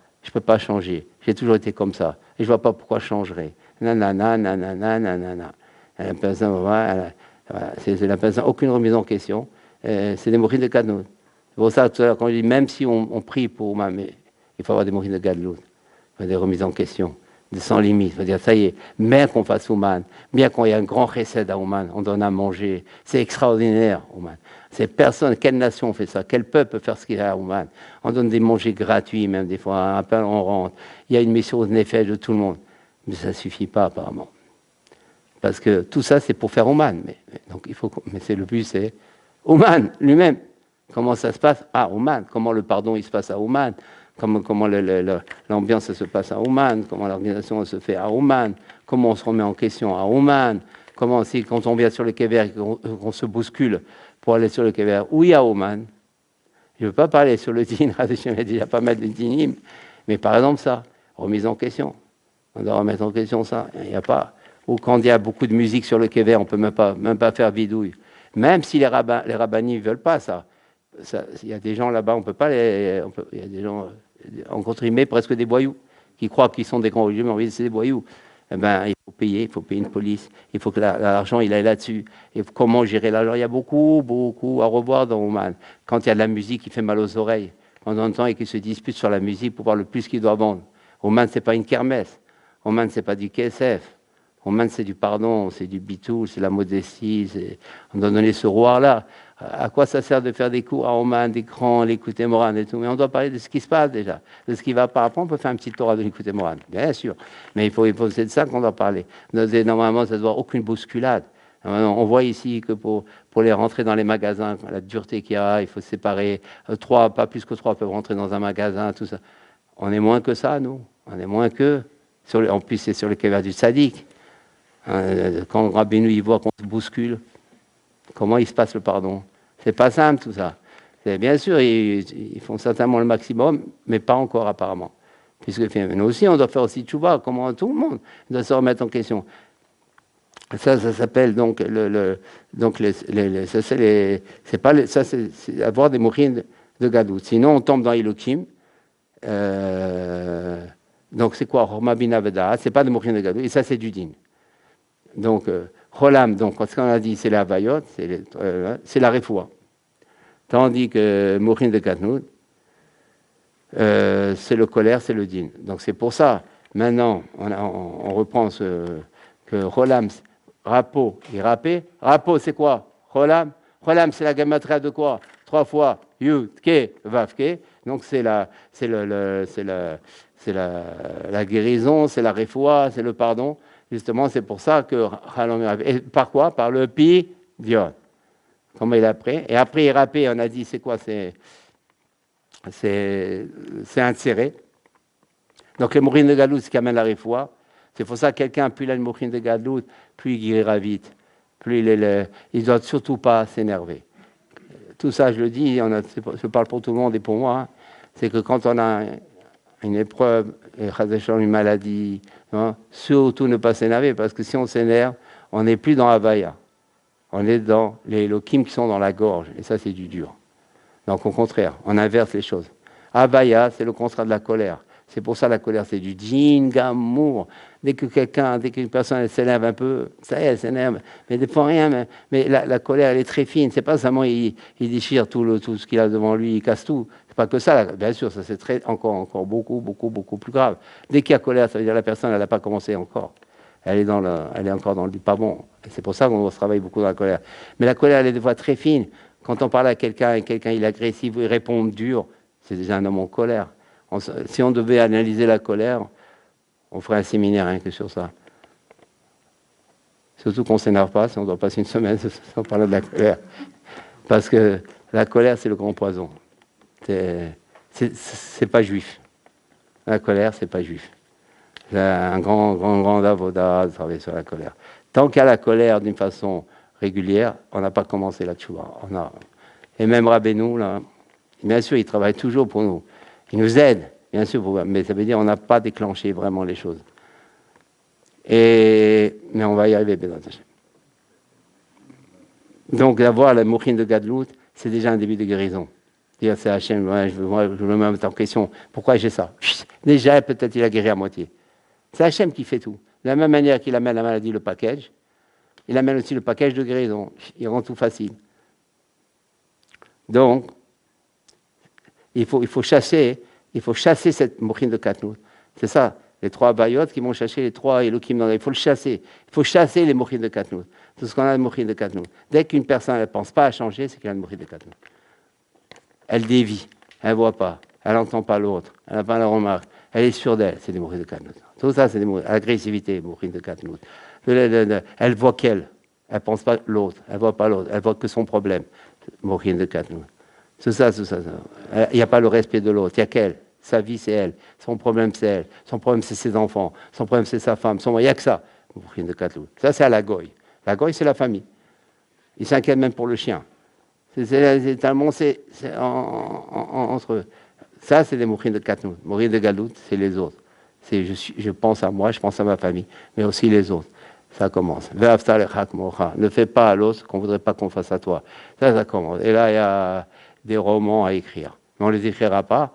changer. J'ai toujours été comme ça. Et je vois pas pourquoi je changerais. Nanana, nanana, nanana. La personne, voilà, c'est la personne, aucune remise en question. C'est des mouchines de Gadlout. C'est pour ça, tout à l'heure, quand je dis, même si on prie pour moi, mais il faut avoir des mouchines de Gadlout. Il faut des remises en question, sans limite. Il faut dire, ça y est, bien qu'on fasse Ouman, bien qu'on ait un grand recette à Ouman, on donne à manger. C'est extraordinaire, Ouman. C'est personne, quelle nation fait ça? Quel peuple peut faire ce qu'il a à Ouman? On donne des manger gratuits, même des fois, un pain, on rentre. Il y a une mission aux nefesh de tout le monde. Mais ça ne suffit pas, apparemment. Parce que tout ça, c'est pour faire Ouman. Donc, mais c'est le but, c'est Ouman lui-même. Comment ça se passe? Ah, Ouman. Comment le pardon, il se passe à Ouman? Comment l'ambiance se passe à Ouman? Comment l'organisation se fait à Ouman? Comment on se remet en question à Ouman? Comment aussi, quand on vient sur le Kéver, qu'on se bouscule pour aller sur le Kéver? Où il y a Ouman? Je ne veux pas parler sur le din, il y a pas mal de dinim, mais par exemple ça, remise en question. On doit remettre en question ça. Il n'y a pas... Ou quand il y a beaucoup de musique sur le Kéver, on ne peut même pas faire bidouille. Même si les rabbanis ne veulent pas ça. Il y a des gens là-bas, on ne peut pas il y a des gens, entre guillemets, presque des voyous, qui croient qu'ils sont des grands religieux, mais en réalité, c'est des voyous. eh ben, il faut payer une police, il faut que l'argent il aille là-dessus. Et comment gérer l'argent? Il y a beaucoup, beaucoup à revoir dans Oman. Quand il y a de la musique qui fait mal aux oreilles, quand on entend et qu'ils se disputent sur la musique pour voir le plus qu'ils doivent vendre. Oman, c'est pas une kermesse. Oman, c'est pas du KSF. Oman, c'est du pardon, c'est du bitou, c'est la modestie. On doit donner ce roi-là. À quoi ça sert de faire des cours à Oman, des grands, l'écouter Moran et tout? Mais on doit parler de ce qui se passe déjà, de ce qui va pas. Après, on peut faire un petit Torah de l'écouter Moran, bien sûr. Mais c'est de ça qu'on doit parler. Normalement, ça ne doit aucune bousculade. On voit ici que pour les rentrer dans les magasins, la dureté qu'il y a, il faut se séparer. Trois, pas plus que trois peuvent rentrer dans un magasin, tout ça. On est moins que ça, nous. On est moins que. En plus, c'est sur le kéver du sadique. Quand Rabbeinu il voit qu'on se bouscule, comment il se passe le pardon? C'est pas simple tout ça. Bien sûr, ils font certainement le maximum, mais pas encore apparemment. Puisque nous aussi, on doit faire aussi tchouba, comment tout le monde doit se remettre en question. Ça s'appelle donc c'est avoir des mourines de Gadout. Sinon, on tombe dans Elohim. Donc c'est quoi? Horma bina veda, c'est pas des mourines de Gadout, et ça c'est du din. Donc, Cholam, donc, ce qu'on a dit, c'est la Havayot, c'est la Refoua. Tandis que Mourin de Katnoud, c'est le colère, c'est le din. Donc, c'est pour ça, maintenant, on reprend que Cholam, Rapo et Rapé. Rapo, c'est quoi? Cholam. Cholam, c'est la gematria de quoi? 3 fois Yud, Ke, Vav, Ke. Donc, c'est la guérison, c'est la Refoua, c'est le pardon. Justement, c'est pour ça que et par quoi? Par le pidion. Comment il a pris? Et après, il rappé, on a dit, c'est quoi? C'est inséré. Donc, les mourines de Galout, c'est qui amène la réfoua. C'est pour ça que quelqu'un, plus il a une mourine de Galout, plus il guérira vite. Plus il ne doit surtout pas s'énerver. Tout ça, je le dis, je parle pour tout le monde et pour moi, hein, c'est que quand on a une épreuve, et une maladie, hein, surtout ne pas s'énerver, parce que si on s'énerve, on n'est plus dans Havaya. On est dans les Elohim qui sont dans la gorge, et ça c'est du dur. Donc au contraire, on inverse les choses. Havaya, c'est le contraire de la colère. C'est pour ça la colère, c'est du din gamour. Dès qu'une personne s'énerve un peu, ça y est, elle s'énerve. Mais des fois rien, mais la colère, elle est très fine. C'est pas seulement il déchire tout ce qu'il a devant lui, il casse tout. C'est pas que ça, bien sûr, ça c'est encore beaucoup plus grave. Dès qu'il y a colère, ça veut dire que la personne, elle n'a pas commencé encore. Elle est encore dans le pas bon. Et c'est pour ça qu'on se travaille beaucoup dans la colère. Mais la colère, elle est des fois très fine. Quand on parle à quelqu'un et quelqu'un il est agressif, il répond dur, c'est déjà un homme en colère. Si on devait analyser la colère, on ferait un séminaire rien que sur ça. Surtout qu'on ne s'énerve pas, si on doit passer une semaine sans parler de la colère. Parce que la colère, c'est le grand poison. C'est pas juif. La colère, c'est pas juif. C'est un grand avoda de travailler sur la colère. Tant qu'il y a la colère d'une façon régulière, on n'a pas commencé la tchouva. Et même Rabbeinu, là, bien sûr, il travaille toujours pour nous. Il nous aide, bien sûr, mais ça veut dire qu'on n'a pas déclenché vraiment les choses. Mais on va y arriver, Bédot Hashem. Donc, d'avoir la mourine de Gadlout, c'est déjà un début de guérison. Dire, c'est Hachem, je me mets en question. Pourquoi j'ai ça? Déjà, peut-être il a guéri à moitié. C'est Hachem qui fait tout. De la même manière qu'il amène la maladie, le package, il amène aussi le package de guérison. Il rend tout facile. Donc, il faut chasser cette mourine de Katnout. C'est ça, les 3 bayotes qui vont chasser les 3 Elohim. Il faut le chasser. Il faut chasser les mourines de Katnout. C'est ce qu'on a de mourine de Katnout. Dès qu'une personne ne pense pas à changer, c'est qu'elle a une mourine de Katnout. Elle dévie, elle ne voit pas, elle n'entend pas l'autre, elle n'a pas la remarque, elle est sûre d'elle, c'est des mourines de Katnout. Tout ça, c'est des mourines. Agressivité, mourine de Katnout. Elle voit qu'elle ne pense pas l'autre, elle ne voit pas l'autre, elle voit que son problème, mourine de Katnout. C'est ça. Il n'y a pas le respect de l'autre. Il n'y a qu'elle. Sa vie, c'est elle. Son problème, c'est elle. Son problème, c'est ses enfants. Son problème, c'est sa femme. Il n'y a que ça. Ça, c'est à la goy. La goy, c'est la famille. Il s'inquiète même pour le chien. C'est entre eux. Ça, c'est des mourines de Katnout. Mourines de Galout, c'est les autres. Je pense à moi, je pense à ma famille, mais aussi les autres. Ça commence. Ne fais pas à l'autre qu'on ne voudrait pas qu'on fasse à toi. Ça commence. Et là, il y a des romans à écrire. Mais on ne les écrira pas.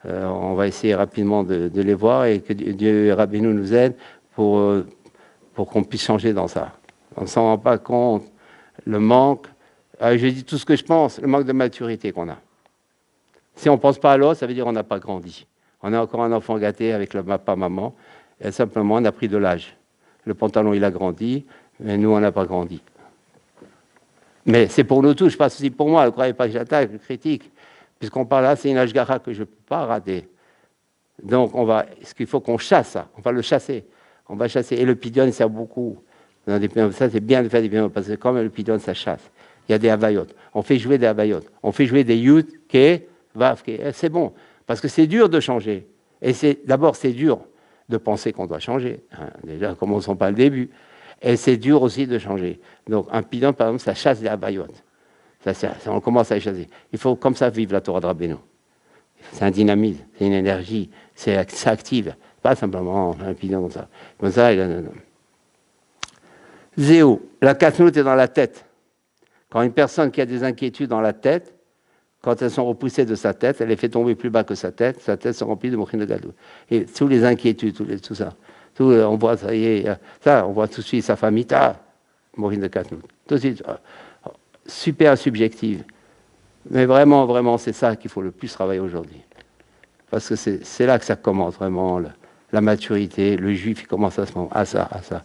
On va essayer rapidement de les voir et que Dieu et Rabbeinu nous aide pour pour qu'on puisse changer dans ça. On ne s'en rend pas compte, le manque, je dis tout ce que je pense, le manque de maturité qu'on a. Si on ne pense pas à l'autre, ça veut dire qu'on n'a pas grandi. On est encore un enfant gâté avec le papa-maman, et simplement on a pris de l'âge. Le pantalon, il a grandi, mais nous, on n'a pas grandi. Mais c'est pour nous tous, je passe aussi pour moi, ne croyez pas que j'attaque, je critique. Puisqu'on parle là, c'est une ashgara que je ne peux pas rater. Donc, ce qu'il faut qu'on chasse ça, on va le chasser. On va chasser. Et le pidion, il sert beaucoup. Ça, c'est bien de faire des pidions, parce que comme le pidion, ça chasse. Il y a des havayot. On fait jouer des havayot. On fait jouer des yud, ke, vav, ke. C'est bon. Parce que c'est dur de changer. Et d'abord, c'est dur de penser qu'on doit changer. Déjà, commençons pas le début. Et c'est dur aussi de changer. Donc, un pidion, par exemple, ça chasse des havayot. On commence à les chasser. Il faut comme ça vivre la Torah de Rabbeinu. C'est un dynamisme, c'est une énergie, ça active. Pas simplement un pidion comme ça. Comme ça, Zéo, la katnout est dans la tête. Quand une personne qui a des inquiétudes dans la tête, quand elles sont repoussées de sa tête, elle les fait tomber plus bas que sa tête se remplit de mochin de gadou. Et tous les inquiétudes, tout ça, on voit ça, on voit tout de suite sa famille, mochin de katnout. Tout de suite, super subjective. Mais vraiment, vraiment, c'est ça qu'il faut le plus travailler aujourd'hui. Parce que c'est là que ça commence vraiment, la maturité. Le juif, il commence à ça.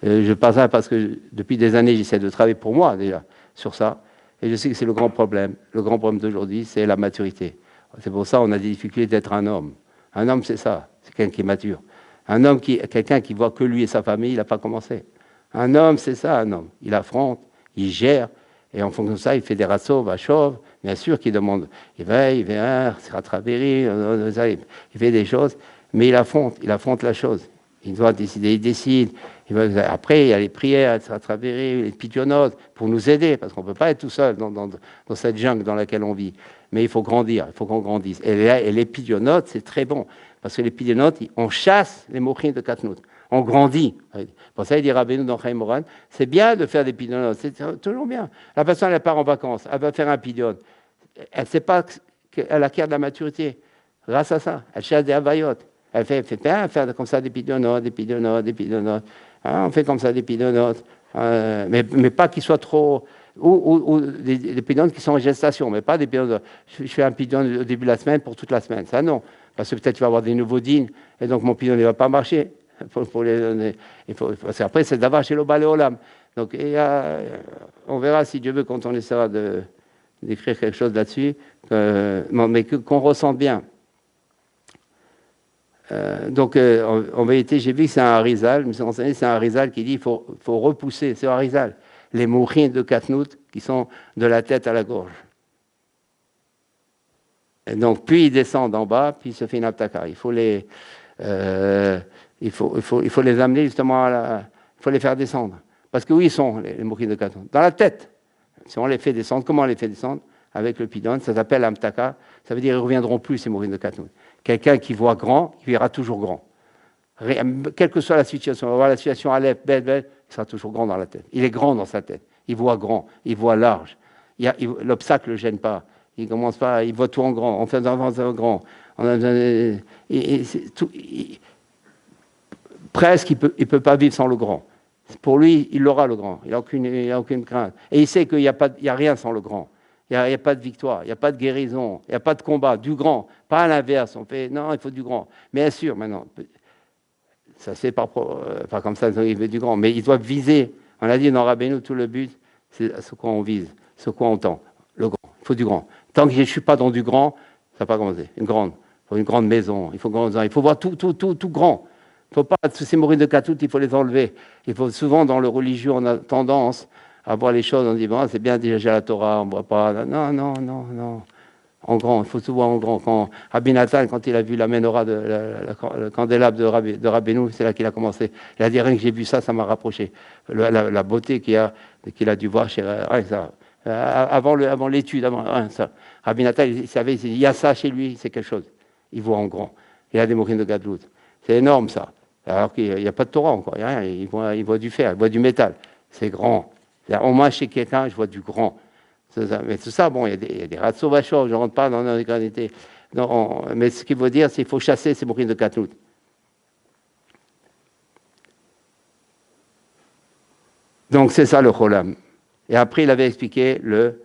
Je parle ça parce que depuis des années, j'essaie de travailler pour moi déjà sur ça. Et je sais que c'est le grand problème. Le grand problème d'aujourd'hui, c'est la maturité. C'est pour ça qu'on a des difficultés d'être un homme. Un homme, c'est ça. C'est quelqu'un qui est mature. Un homme, quelqu'un qui voit que lui et sa famille, il n'a pas commencé. Un homme, c'est ça, un homme. Il affronte, il gère. Et en fonction de ça, il fait des rassauts, chauve. Bien sûr qu'il demande, il vient, c'est rattraper, il fait des choses, mais il affronte la chose. Il doit décider, il décide. Après, il y a les prières, les pidionotes, pour nous aider, parce qu'on ne peut pas être tout seul dans cette jungle dans laquelle on vit. Mais il faut grandir, il faut qu'on grandisse. Et les pidionotes, c'est très bon, parce que les pidionotes, on chasse les mochines de Katnout. On grandit. Pour ça, il dit Rabbeinu dans Chaim Moran, c'est bien de faire des pidionotes, c'est toujours bien. La personne, elle part en vacances, elle va faire un pidion. Elle ne sait pas qu'elle acquiert de la maturité. Grâce à ça, elle chasse des havayot. Elle fait bien faire comme ça des pidionotes. Hein, on fait comme ça des pidionotes. Mais pas qu'ils soient trop... Ou des pidionotes qui sont en gestation, mais pas des pidionotes. Je fais un pidion au début de la semaine pour toute la semaine. Ça, non. Parce que peut-être tu vas avoir des nouveaux dînes, et donc mon pidion ne va pas marcher. Pour les donner. Parce qu'après, c'est d'avoir chez l'Oba Olam. Donc, on verra si Dieu veut quand on essaiera d'écrire quelque chose là-dessus, mais qu'on ressente bien. Donc, en vérité, j'ai vu que c'est un Harizal, c'est un Harizal qui dit qu'il faut repousser, c'est un Harizal, les mouchins de Katnout qui sont de la tête à la gorge. Et donc, puis ils descendent en bas, puis il se fait une aptaka. Il faut les amener justement il faut les faire descendre. Parce que où ils sont, les mouchins de Katnout? Dans la tête. Si on les fait descendre, comment on les fait descendre? Avec le pidon, ça s'appelle amtaka. Ça veut dire qu'ils ne reviendront plus, ces mouchins de Katnout. Quelqu'un qui voit grand, il verra toujours grand. Quelle que soit la situation, on va voir la situation Aleph, il sera toujours grand dans la tête. Il est grand dans sa tête. Il voit grand, il voit large. L'obstacle ne le gêne pas. Il commence pas, il voit tout en grand. On fait en grand. Presque, il peut pas vivre sans le grand. Pour lui, il aura le grand. Il n'a aucune crainte. Et il sait qu'il n'y a rien sans le grand. Il n'y a pas de victoire, il n'y a pas de guérison, il n'y a pas de combat, du grand. Pas à l'inverse, on fait, non, il faut du grand. Bien sûr, maintenant, ça c'est pas comme ça, il veut du grand. Mais il doit viser, on a dit dans Rabbeinu, tout le but, c'est ce qu'on vise, ce qu'on tend, le grand. Il faut du grand. Tant que je ne suis pas dans du grand, ça ne va pas commencer. Il faut une grande maison, il faut voir tout grand. Il ne faut pas, tous ces mourides de Katnout, il faut les enlever. Il faut souvent, dans le religieux, on a tendance à voir les choses, on dit, bon, c'est bien déjà la Torah, on ne voit pas. Non. En grand, il faut tout voir en grand. Quand Rabbi Nathan, quand il a vu la menorah, le candélabre de Rabbeinu, c'est là qu'il a commencé. Il a dit, rien que j'ai vu ça, ça m'a rapproché. La beauté qu'il a dû voir chez ça. Avant l'étude, ça. Rabbi Nathan, il savait, il y a ça chez lui, c'est quelque chose. Il voit en grand. Il a des mochines de Gadlout. C'est énorme, ça. Alors qu'il n'y a pas de Torah encore, il n'y a rien. Il voit du fer, il voit du métal. C'est grand. Au moins, chez quelqu'un, je vois du grand. Mais tout ça, bon, il y a des rats sauvages, je ne rentre pas dans la granité. Mais ce qu'il veut dire, c'est qu'il faut chasser ces mochines de Katnout. Donc c'est ça le cholam. Et après, il avait expliqué le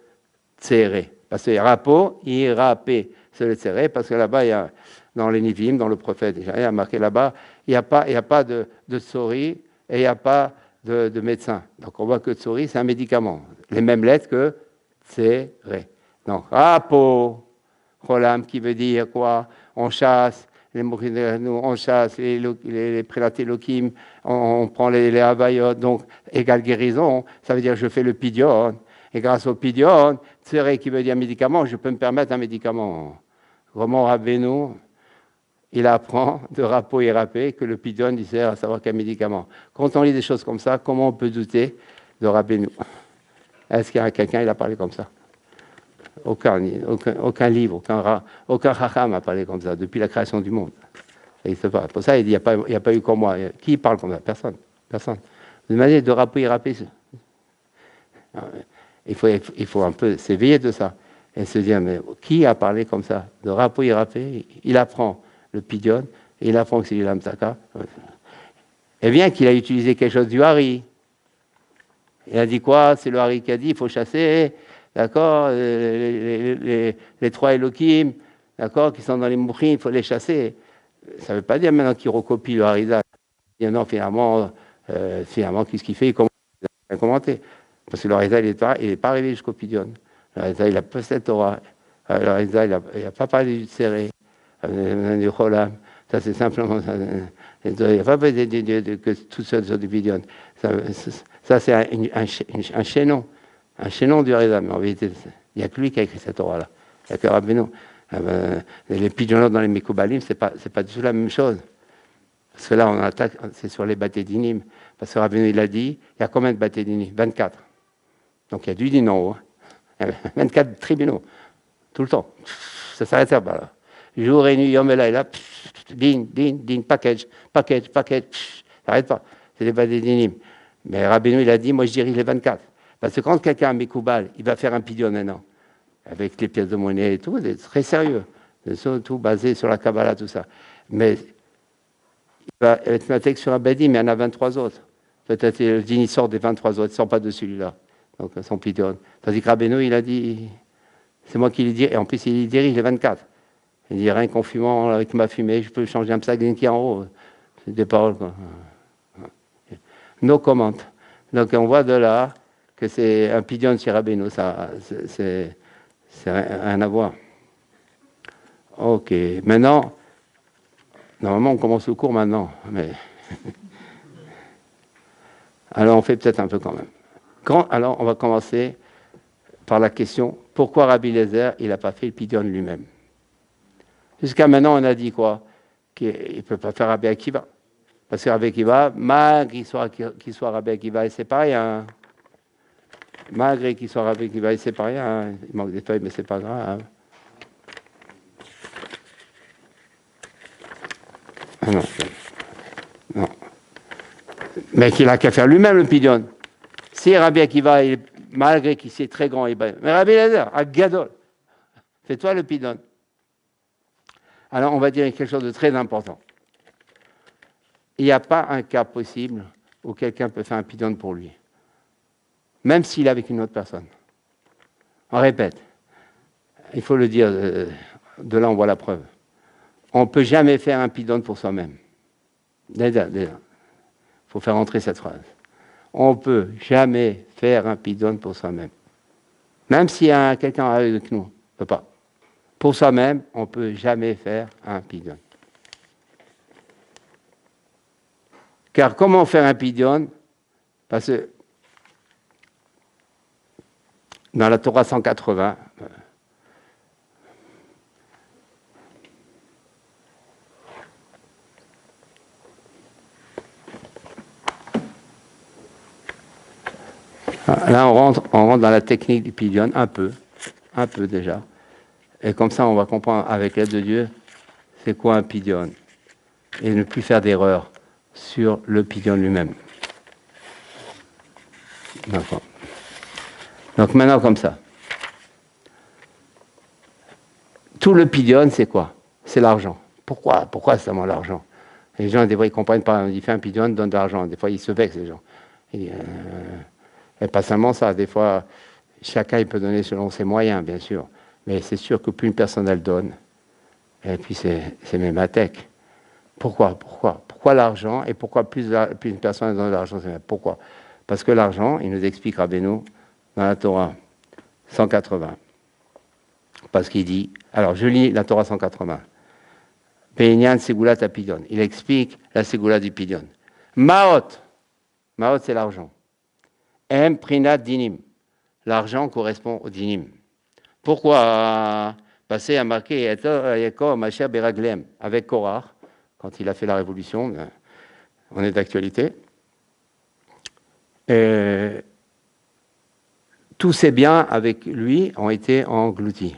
tséré. Parce que rapo, irapé, c'est le tséré, parce que là-bas, il y a, dans les Nivim, dans le prophète, il y a marqué là-bas, il n'y a pas de tsori et il n'y a pas de médecin. Donc on voit que tsori, c'est un médicament. Les mêmes lettres que tséré. Donc rapo, cholam, qui veut dire quoi? On chasse. On chasse les prélatés lokim, on prend les havayot, donc égale guérison, ça veut dire je fais le pidion. Et grâce au pidion, tséré qui veut dire médicament, je peux me permettre un médicament. Comment Rabbeinu, il apprend de rapo et rapé que le pidion, il sert à savoir qu'un médicament. Quand on lit des choses comme ça, comment on peut douter de Rabbeinu? Est-ce qu'il y a quelqu'un qui a parlé comme ça? Aucun livre, aucun racham a parlé comme ça depuis la création du monde. Pour ça, il dit il n'y a pas eu comme moi. Qui parle comme ça? Personne. Vous imaginez de rapo et rapé. Il faut un peu s'éveiller de ça et se dire, mais qui a parlé comme ça? De rapo et rapé, il apprend le pidion, et il apprend que c'est du lamsaka. Et bien qu'il a utilisé quelque chose du hari. Il a dit quoi? C'est le hari qui a dit, il faut chasser, d'accord, les trois Elohim, d'accord, qui sont dans les mouchins, il faut les chasser. Ça ne veut pas dire maintenant qu'il recopie le harizal. Il dit non, finalement, qu'est-ce qu'il fait? Il commence à commenter. Parce que le harizal, il n'est pas arrivé jusqu'au pidion. Le harizal, il a pas cette Torah. Le harizal, il n'a pas parlé du tséré, du cholam. Ça, c'est simplement ça. Il n'y a pas besoin que tout seul sur du pidion. Ça, c'est un chaînon. Un chaînon du harizal. Mais en vérité, il n'y a que lui qui a écrit cette Torah-là. Il n'y a que Rabbeinu. Les pigeons dans les Mekoubalim, c'est pas du tout la même chose. Parce que là, on attaque, c'est sur les bâtés d'inim. Parce que Rabbeinu, il a dit, il y a combien de bâtés d'inim? 24. Donc il y a du din en haut. 24 tribunaux. Tout le temps. Ça s'arrête là. Là. Jour et nuit, yom et là, din, package. Ça n'arrête pas. C'est des bâtés d'inim. Mais Rabbeinu, il a dit, moi je dirige les 24. Parce que quand quelqu'un a un Mekoubal, il va faire un pidion maintenant. Avec les pièces de monnaie et tout, c'est très sérieux. C'est tout basé sur la Kabbalah, tout ça. Mais il va être matek sur un Badi, mais il y en a 23 autres. Peut-être le dîner il sort des 23 autres, il ne sort pas de celui-là. Donc son pidion. Tandis que Rabbeinu, il a dit, c'est moi qui lui dis, et en plus il dirige les 24. Il dit, rien qu'en fumant avec ma fumée, je peux changer un psaglin qui est en haut. C'est des paroles, quoi. No comment. Donc on voit de là que c'est un pidion chez Rabbeinu, ça, c'est rien à voir. Ok, maintenant, normalement on commence le cours maintenant, mais alors on fait peut-être un peu quand même. Alors on va commencer par la question, pourquoi Rabbi Eliezer, il n'a pas fait le pidion lui-même? Jusqu'à maintenant on a dit quoi? Qu'il ne peut pas faire Rabbi Akiva. Parce que Rabbi Akiva, malgré qu'il soit Rabbi Akiva, c'est pas rien. Malgré qu'il soit Rabbi Akiva, c'est pas rien. Il manque des feuilles, mais c'est pas grave. Non. Mais qu'il a qu'à faire lui-même le pidion. Si Rabbi Akiva, malgré qu'il est très grand, mais Rabbi Eliezer, à Gadol, fais-toi le pidion. Alors on va dire quelque chose de très important. Il n'y a pas un cas possible où quelqu'un peut faire un pidion pour lui. Même s'il est avec une autre personne. On répète. Il faut le dire, de là on voit la preuve. On ne peut jamais faire un pidion pour soi-même. Déjà. Il faut faire entrer cette phrase. On ne peut jamais faire un pidion pour soi-même. Même s'il y a quelqu'un avec nous, on ne peut pas. Pour soi-même, on ne peut jamais faire un pidion. Car comment faire un pidion? Parce que dans la Torah 180, là on rentre dans la technique du pidion, un peu déjà. Et comme ça, on va comprendre avec l'aide de Dieu, c'est quoi un pidion. Et ne plus faire d'erreur sur le pidion lui-même. D'accord. Donc maintenant, comme ça. Tout le pidion, c'est quoi? C'est l'argent. Pourquoi c'est seulement l'argent? Les gens, des fois, ils ne comprennent pas. Ils font un pidion, donne de l'argent. Des fois, ils se vexent, les gens. Et pas seulement ça, des fois, chacun il peut donner selon ses moyens, bien sûr. Mais c'est sûr que plus une personne elle donne, et puis c'est même à tech. Pourquoi l'argent et pourquoi plus une personne donne de l'argent? Pourquoi? Parce que l'argent, il nous explique Rabbeinu dans la Torah 180. Parce qu'il dit, alors je lis la Torah 180. Peïnian Segulat Apidon. Il explique la Segulat du Pidion. Maot c'est l'argent. M Prinat Dinim. L'argent correspond au dinim. Pourquoi? Parce qu'il a marqué Yaakov Masher Beraglem avec Korah, quand il a fait la révolution, on est d'actualité. Tous ces biens avec lui ont été engloutis.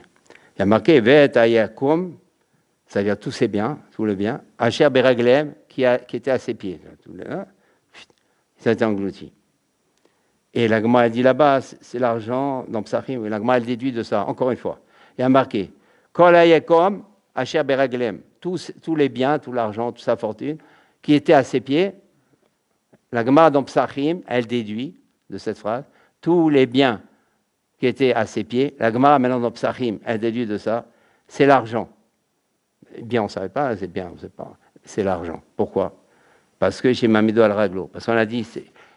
Il a marqué Vet Ayakum, c'est-à-dire tous ces biens, tout le bien, Asher Beraglem, qui était à ses pieds. Ça a été englouti. Et la Gemara a dit là-bas, c'est l'argent dans Psachim, et la Gemara elle déduit de ça, encore une fois. Il a marqué Kol Ayakum, Asher Beraglem, tous les biens, tout l'argent, toute sa fortune, qui était à ses pieds. La Gemara dans Psachim, elle déduit de cette phrase, tous les biens qui étaient à ses pieds. La Gemara, maintenant dans Psachim, elle déduit de ça, c'est l'argent. Bien, on ne savait pas, c'est bien, on ne sait pas. C'est l'argent. Pourquoi? Parce que j'ai Mamido al Raglo. Parce qu'on a dit,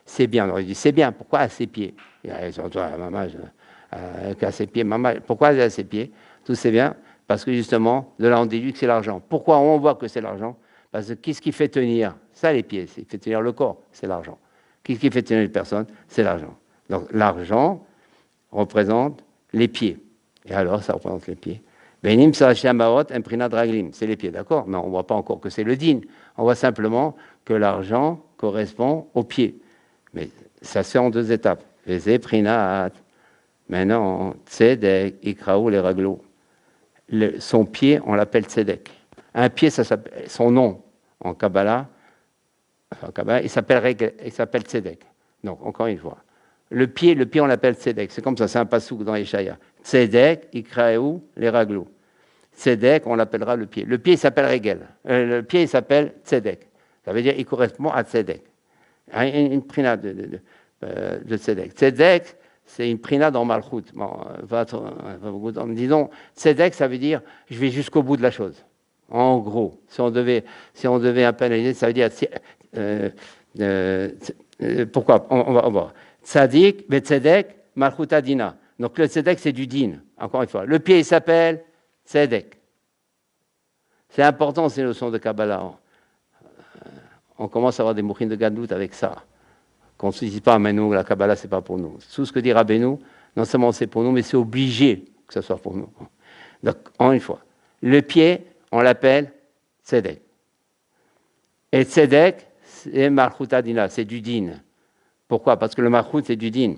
c'est bien. On aurait dit, c'est bien. Pourquoi à ses pieds? Maman, à ses pieds, maman, pourquoi à ses pieds? Tout c'est bien. Parce que justement, de là, on déduit que c'est l'argent. Pourquoi on voit que c'est l'argent? Parce que qu'est-ce qui fait tenir? Ça, les pieds. Il fait tenir le corps. C'est l'argent. Qu'est-ce qui fait tenir une personne? C'est l'argent. Donc, l'argent représente les pieds. Et alors, ça représente les pieds. Benim Sarashamaot Imprinat Raglim, c'est les pieds, d'accord? Mais on ne voit pas encore que c'est le din. On voit simplement que l'argent correspond aux pieds. Mais ça se fait en deux étapes. Les Eprinat, maintenant, Tzedek, Ikraou, les raglos. Son pied, on l'appelle Tzedek. Un pied, ça s'appelle, son nom en Kabbalah, il s'appelle Tzedek. Donc, encore une fois. Le pied, on l'appelle Tzedek. C'est comme ça, c'est un pasouk dans Yeshaya. Tzedek, Ikraou, les raglos. Tzedek, on l'appellera le pied. Le pied, il s'appelle Regel. Le pied, il s'appelle Tzedek. Ça veut dire qu'il correspond à Tzedek. Une prina de Tzedek. Tzedek, c'est une prina dans Malchut. Bon, disons, Tzedek, ça veut dire je vais jusqu'au bout de la chose. En gros, si on devait un peu analyser, ça veut dire pourquoi? On va voir. Tzadik, Tzedek, Malchut Adina. Donc le Tzedek, c'est du din, encore une fois. Le pied, il s'appelle Tzedek. C'est important, ces notions de Kabbalah. On commence à avoir des mouchines de Gadout avec ça. Qu'on ne se dise pas, mais nous, la Kabbalah, c'est pas pour nous. Tout ce que dit Rabbeinu, non seulement c'est pour nous, mais c'est obligé que ce soit pour nous. Donc, encore une fois, le pied, on l'appelle Tzedek. Et Tzedek, c'est Malchut Adina, c'est du din. Pourquoi? Parce que le Malchut, c'est du din.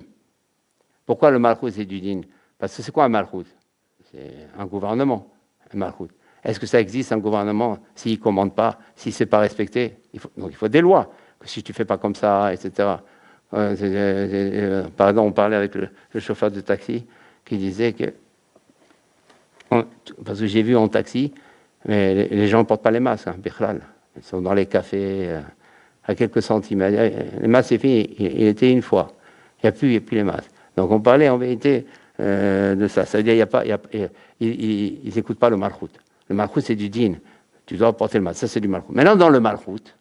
Pourquoi le Malchut, c'est du din? Parce que c'est quoi un Malchut? C'est un gouvernement, un Malchut. Est-ce que ça existe, un gouvernement, s'il ne commande pas, si ce n'est pas respecté? Donc il faut des lois. Que si tu ne fais pas comme ça, etc. Par exemple, on parlait avec le chauffeur de taxi qui disait que... parce que j'ai vu en taxi, mais les gens ne portent pas les masques, Bichlal. Ils sont dans les cafés, à quelques centimètres. Les masques, c'est fini. Il était une fois. Il n'y a plus les masques. Donc on parlait en vérité de ça. Ça veut dire ils n'écoutent pas le malchut. Le malchut, c'est du din. Tu dois porter le malchut. Ça, c'est du malchut. Maintenant, dans le malchut,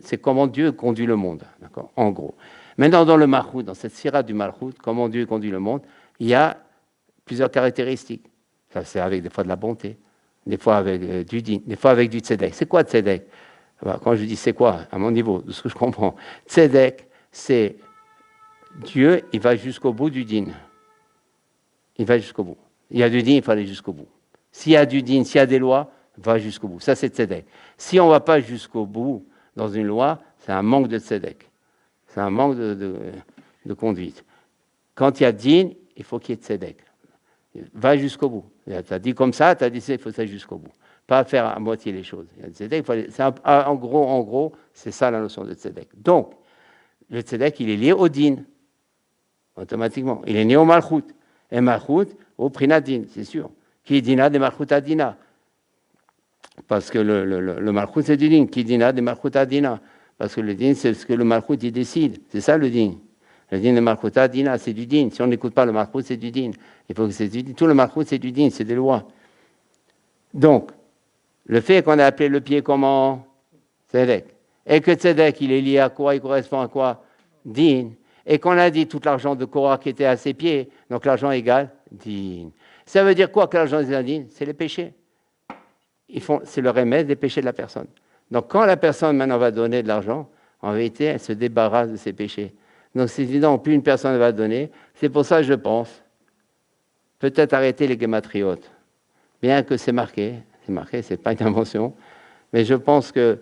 c'est comment Dieu conduit le monde. D'accord? En gros. Maintenant, dans le malchut, dans cette sirah du malchut, comment Dieu conduit le monde, il y a plusieurs caractéristiques. Ça, c'est avec des fois de la bonté, des fois avec du din, des fois avec du tzedek. C'est quoi tzedek? Quand je dis c'est quoi, à mon niveau, de ce que je comprends, tzedek, c'est Dieu, il va jusqu'au bout du din. Il va jusqu'au bout. Il y a du din, il faut aller jusqu'au bout. S'il y a du din, s'il y a des lois, va jusqu'au bout. Ça, c'est tzedek. Si on ne va pas jusqu'au bout dans une loi, c'est un manque de tzedek. C'est un manque de conduite. Quand il y a din, il faut qu'il y ait tzedek. Va jusqu'au bout. Tu as dit comme ça, tu as dit ça, il faut ça jusqu'au bout. Pas faire à moitié les choses. Il y a tzedek, en gros, c'est ça la notion de tzedek. Donc, le tzedek, il est lié au din. Automatiquement. Il est né au malchut. Et malchut, au prinadin, c'est sûr. Qui dina de malchut adina. Parce que le malchut, c'est du din. Qui dina de malchut adina. Parce que le din, c'est ce que le malchut, il décide. C'est ça le din. Le din de Malchuta, dina, c'est du din. Si on n'écoute pas le Malchut, c'est du din. Il faut que c'est du din. Tout le Malchut, c'est du din, c'est des lois. Donc, le fait qu'on a appelé le pied comment? Tzedek. Et que Tzedek, il est lié à quoi? Il correspond à quoi? Din. Et qu'on a dit tout l'argent de Korah qui était à ses pieds, donc l'argent égale din. Ça veut dire quoi que l'argent égale din? C'est les péchés. C'est le remède des péchés de la personne. Donc quand la personne maintenant va donner de l'argent, en vérité, elle se débarrasse de ses péchés. Donc c'est évident, plus une personne va donner. C'est pour ça que je pense, peut-être arrêter les gématriotes. Bien que c'est marqué, c'est pas une invention, mais je pense que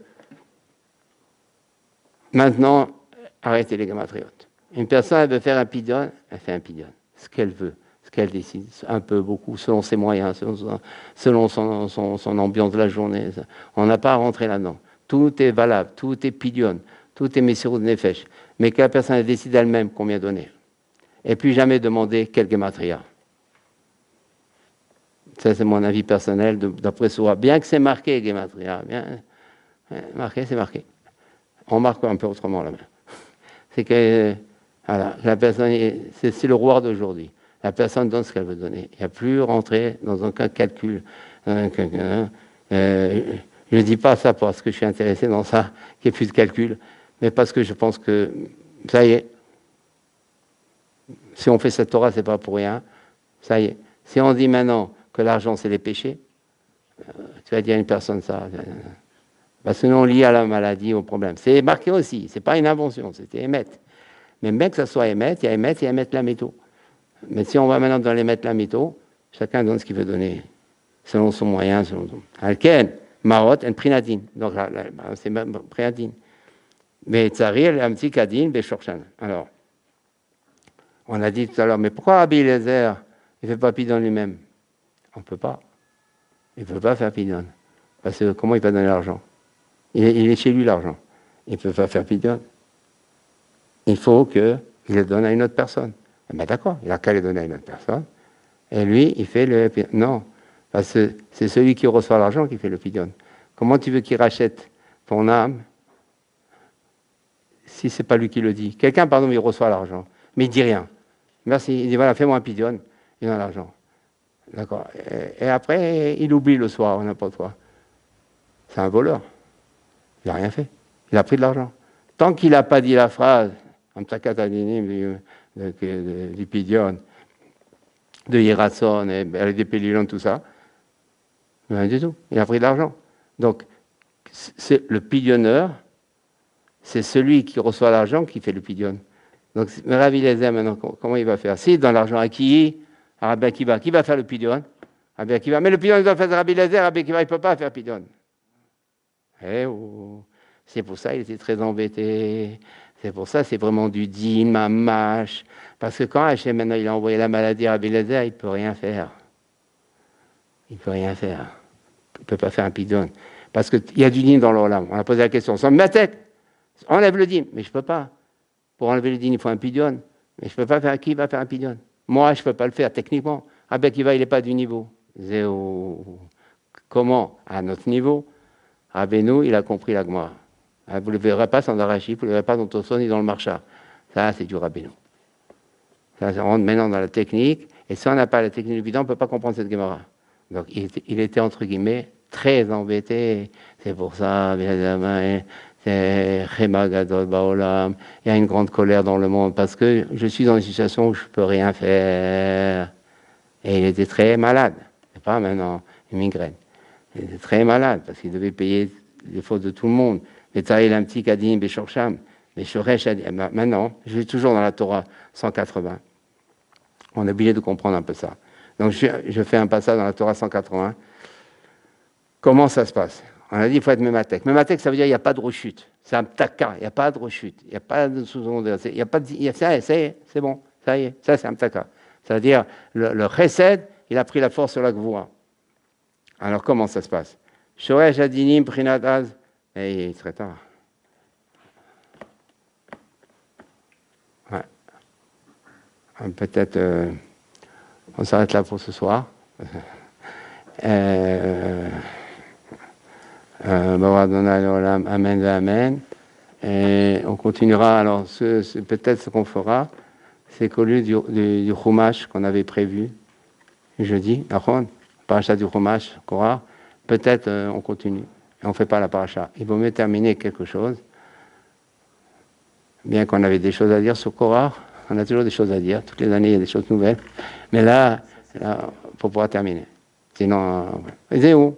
maintenant, arrêter les gématriotes. Une personne, elle veut faire un pidyon, elle fait un pidyon, ce qu'elle veut, ce qu'elle décide, un peu, beaucoup, selon ses moyens, selon son ambiance de la journée. On n'a pas à rentrer là-dedans. Tout est valable, tout est pidyon, tout est messirut nefesh. Mais que la personne décide elle-même combien donner. Et puis jamais demander quel gématria. Ça, c'est mon avis personnel d'après soi. Bien que c'est marqué, gématria, bien, marqué, c'est marqué. On marque un peu autrement là-bas. C'est que voilà, la personne, c'est le roi d'aujourd'hui. La personne donne ce qu'elle veut donner. Il n'y a plus rentrer dans aucun calcul. Je ne dis pas ça parce que je suis intéressé dans ça, qu'il n'y ait plus de calcul, mais parce que je pense que ça y est. Si on fait cette Torah, c'est pas pour rien. Ça y est. Si on dit maintenant que l'argent, c'est les péchés, tu vas dire à une personne ça. Parce que nous, on lie à la maladie, au problème. C'est marqué aussi, c'est pas une invention, c'était émettre. Mais même que ça soit émettre, il y a émettre la métaux. Mais si on va maintenant dans les mettre la métaux, chacun donne ce qu'il veut donner, selon son moyen, selon son... Alken, marot, en prinadine. Donc là, c'est prinadine. Mais tzarir, un petit kadine, beshorchan. Alors, on a dit tout à l'heure, mais pourquoi Rabbi Eliezer, il ne fait pas pidon lui-même? On ne peut pas. Il ne peut pas faire pidon. Parce que comment il va donner l'argent? Il est chez lui l'argent. Il ne peut pas faire pidon. Il faut qu'il le donne à une autre personne. Eh bien d'accord, il n'a qu'à le donner à une autre personne. Et lui, il fait le pidon. Non, parce que c'est celui qui reçoit l'argent qui fait le pidon. Comment tu veux qu'il rachète ton âme si ce n'est pas lui qui le dit? Quelqu'un, pardon, il reçoit l'argent, mais il ne dit rien. Merci, il dit voilà, fais-moi un pidon, il a l'argent. D'accord. Et après, il oublie le soir, ou n'importe quoi. C'est un voleur. Il n'a rien fait. Il a pris de l'argent. Tant qu'il n'a pas dit la phrase, du pidon, de Hiratson, et des pélulons, tout ça, rien du tout. Il a pris de l'argent. Donc, c'est le pidonneur, c'est celui qui reçoit l'argent qui fait le pidon. Donc, Rabbi Eliezer, maintenant, comment il va faire? Si dans l'argent acquis, Rabbi Akiva, qui va faire le pidon? Rabbi Akiva. Mais le pidon, il doit faire Rabbi Eliezer, Rabbi Akiva, il ne peut pas faire pidon. C'est pour ça qu'il était très embêté. C'est pour ça, c'est vraiment du din, mamash. Parce que quand Hachem, maintenant, il a envoyé la maladie à Rabbi Eliezer, il ne peut rien faire. Il ne peut rien faire. Il ne peut pas faire un pidon. Parce qu'il y a du din dans l'olam. On a posé la question. Sans ma tête, enlève le din. Mais je ne peux pas. Pour enlever le din, il faut un pidon. Mais je ne peux pas faire. Qui va faire un pidon? Moi, je ne peux pas le faire techniquement. Rabbi Akiva, il n'est pas du niveau. Zéro. Comment? À notre niveau. Rabbeinu, il a compris la Gemara. Vous ne le verrez pas sans Arashi, vous ne le verrez pas dans Tosfot ni dans le Marsha. Ça, c'est du Rabbeinu. Ça rentre maintenant dans la technique. Et si on n'a pas la technique du bidon, on ne peut pas comprendre cette Gemara. Donc, il était, entre guillemets, très embêté. C'est pour ça, c'est Chema Gadol Baolam. Il y a une grande colère dans le monde parce que je suis dans une situation où je ne peux rien faire. Et il était très malade. C'est pas maintenant une migraine. Il était très malade parce qu'il devait payer les fautes de tout le monde. Mais il a un petit kadim, Beshorcham. Mais Shoresh a dit, maintenant, je suis toujours dans la Torah 180. On est obligé de comprendre un peu ça. Donc je fais un passage dans la Torah 180. Comment ça se passe? On a dit qu'il faut être mématek. Mématek, ça veut dire qu'il n'y a pas de rechute. C'est un ptaka, il n'y a pas de rechute. Il n'y a pas de sous-onde. Il n'y a pas de... Ça y est, c'est bon. Ça y est, ça c'est un ptaka. C'est-à-dire, le chesed, il a pris la force sur la gvoura. Alors comment ça se passe? Shoresh adinim prinadaz. Et il serait tard. Ouais. Peut-être on s'arrête là pour ce soir. Amen, amen. Et on continuera. Alors, peut-être ce qu'on fera, c'est qu'au lieu du Chumash qu'on avait prévu jeudi, la paracha du Chumash, Korah, peut-être on continue. Et on ne fait pas la paracha. Il vaut mieux terminer quelque chose. Bien qu'on avait des choses à dire sur Korah, on a toujours des choses à dire. Toutes les années, il y a des choses nouvelles. Mais là, il faut pouvoir terminer. Sinon, Zéou.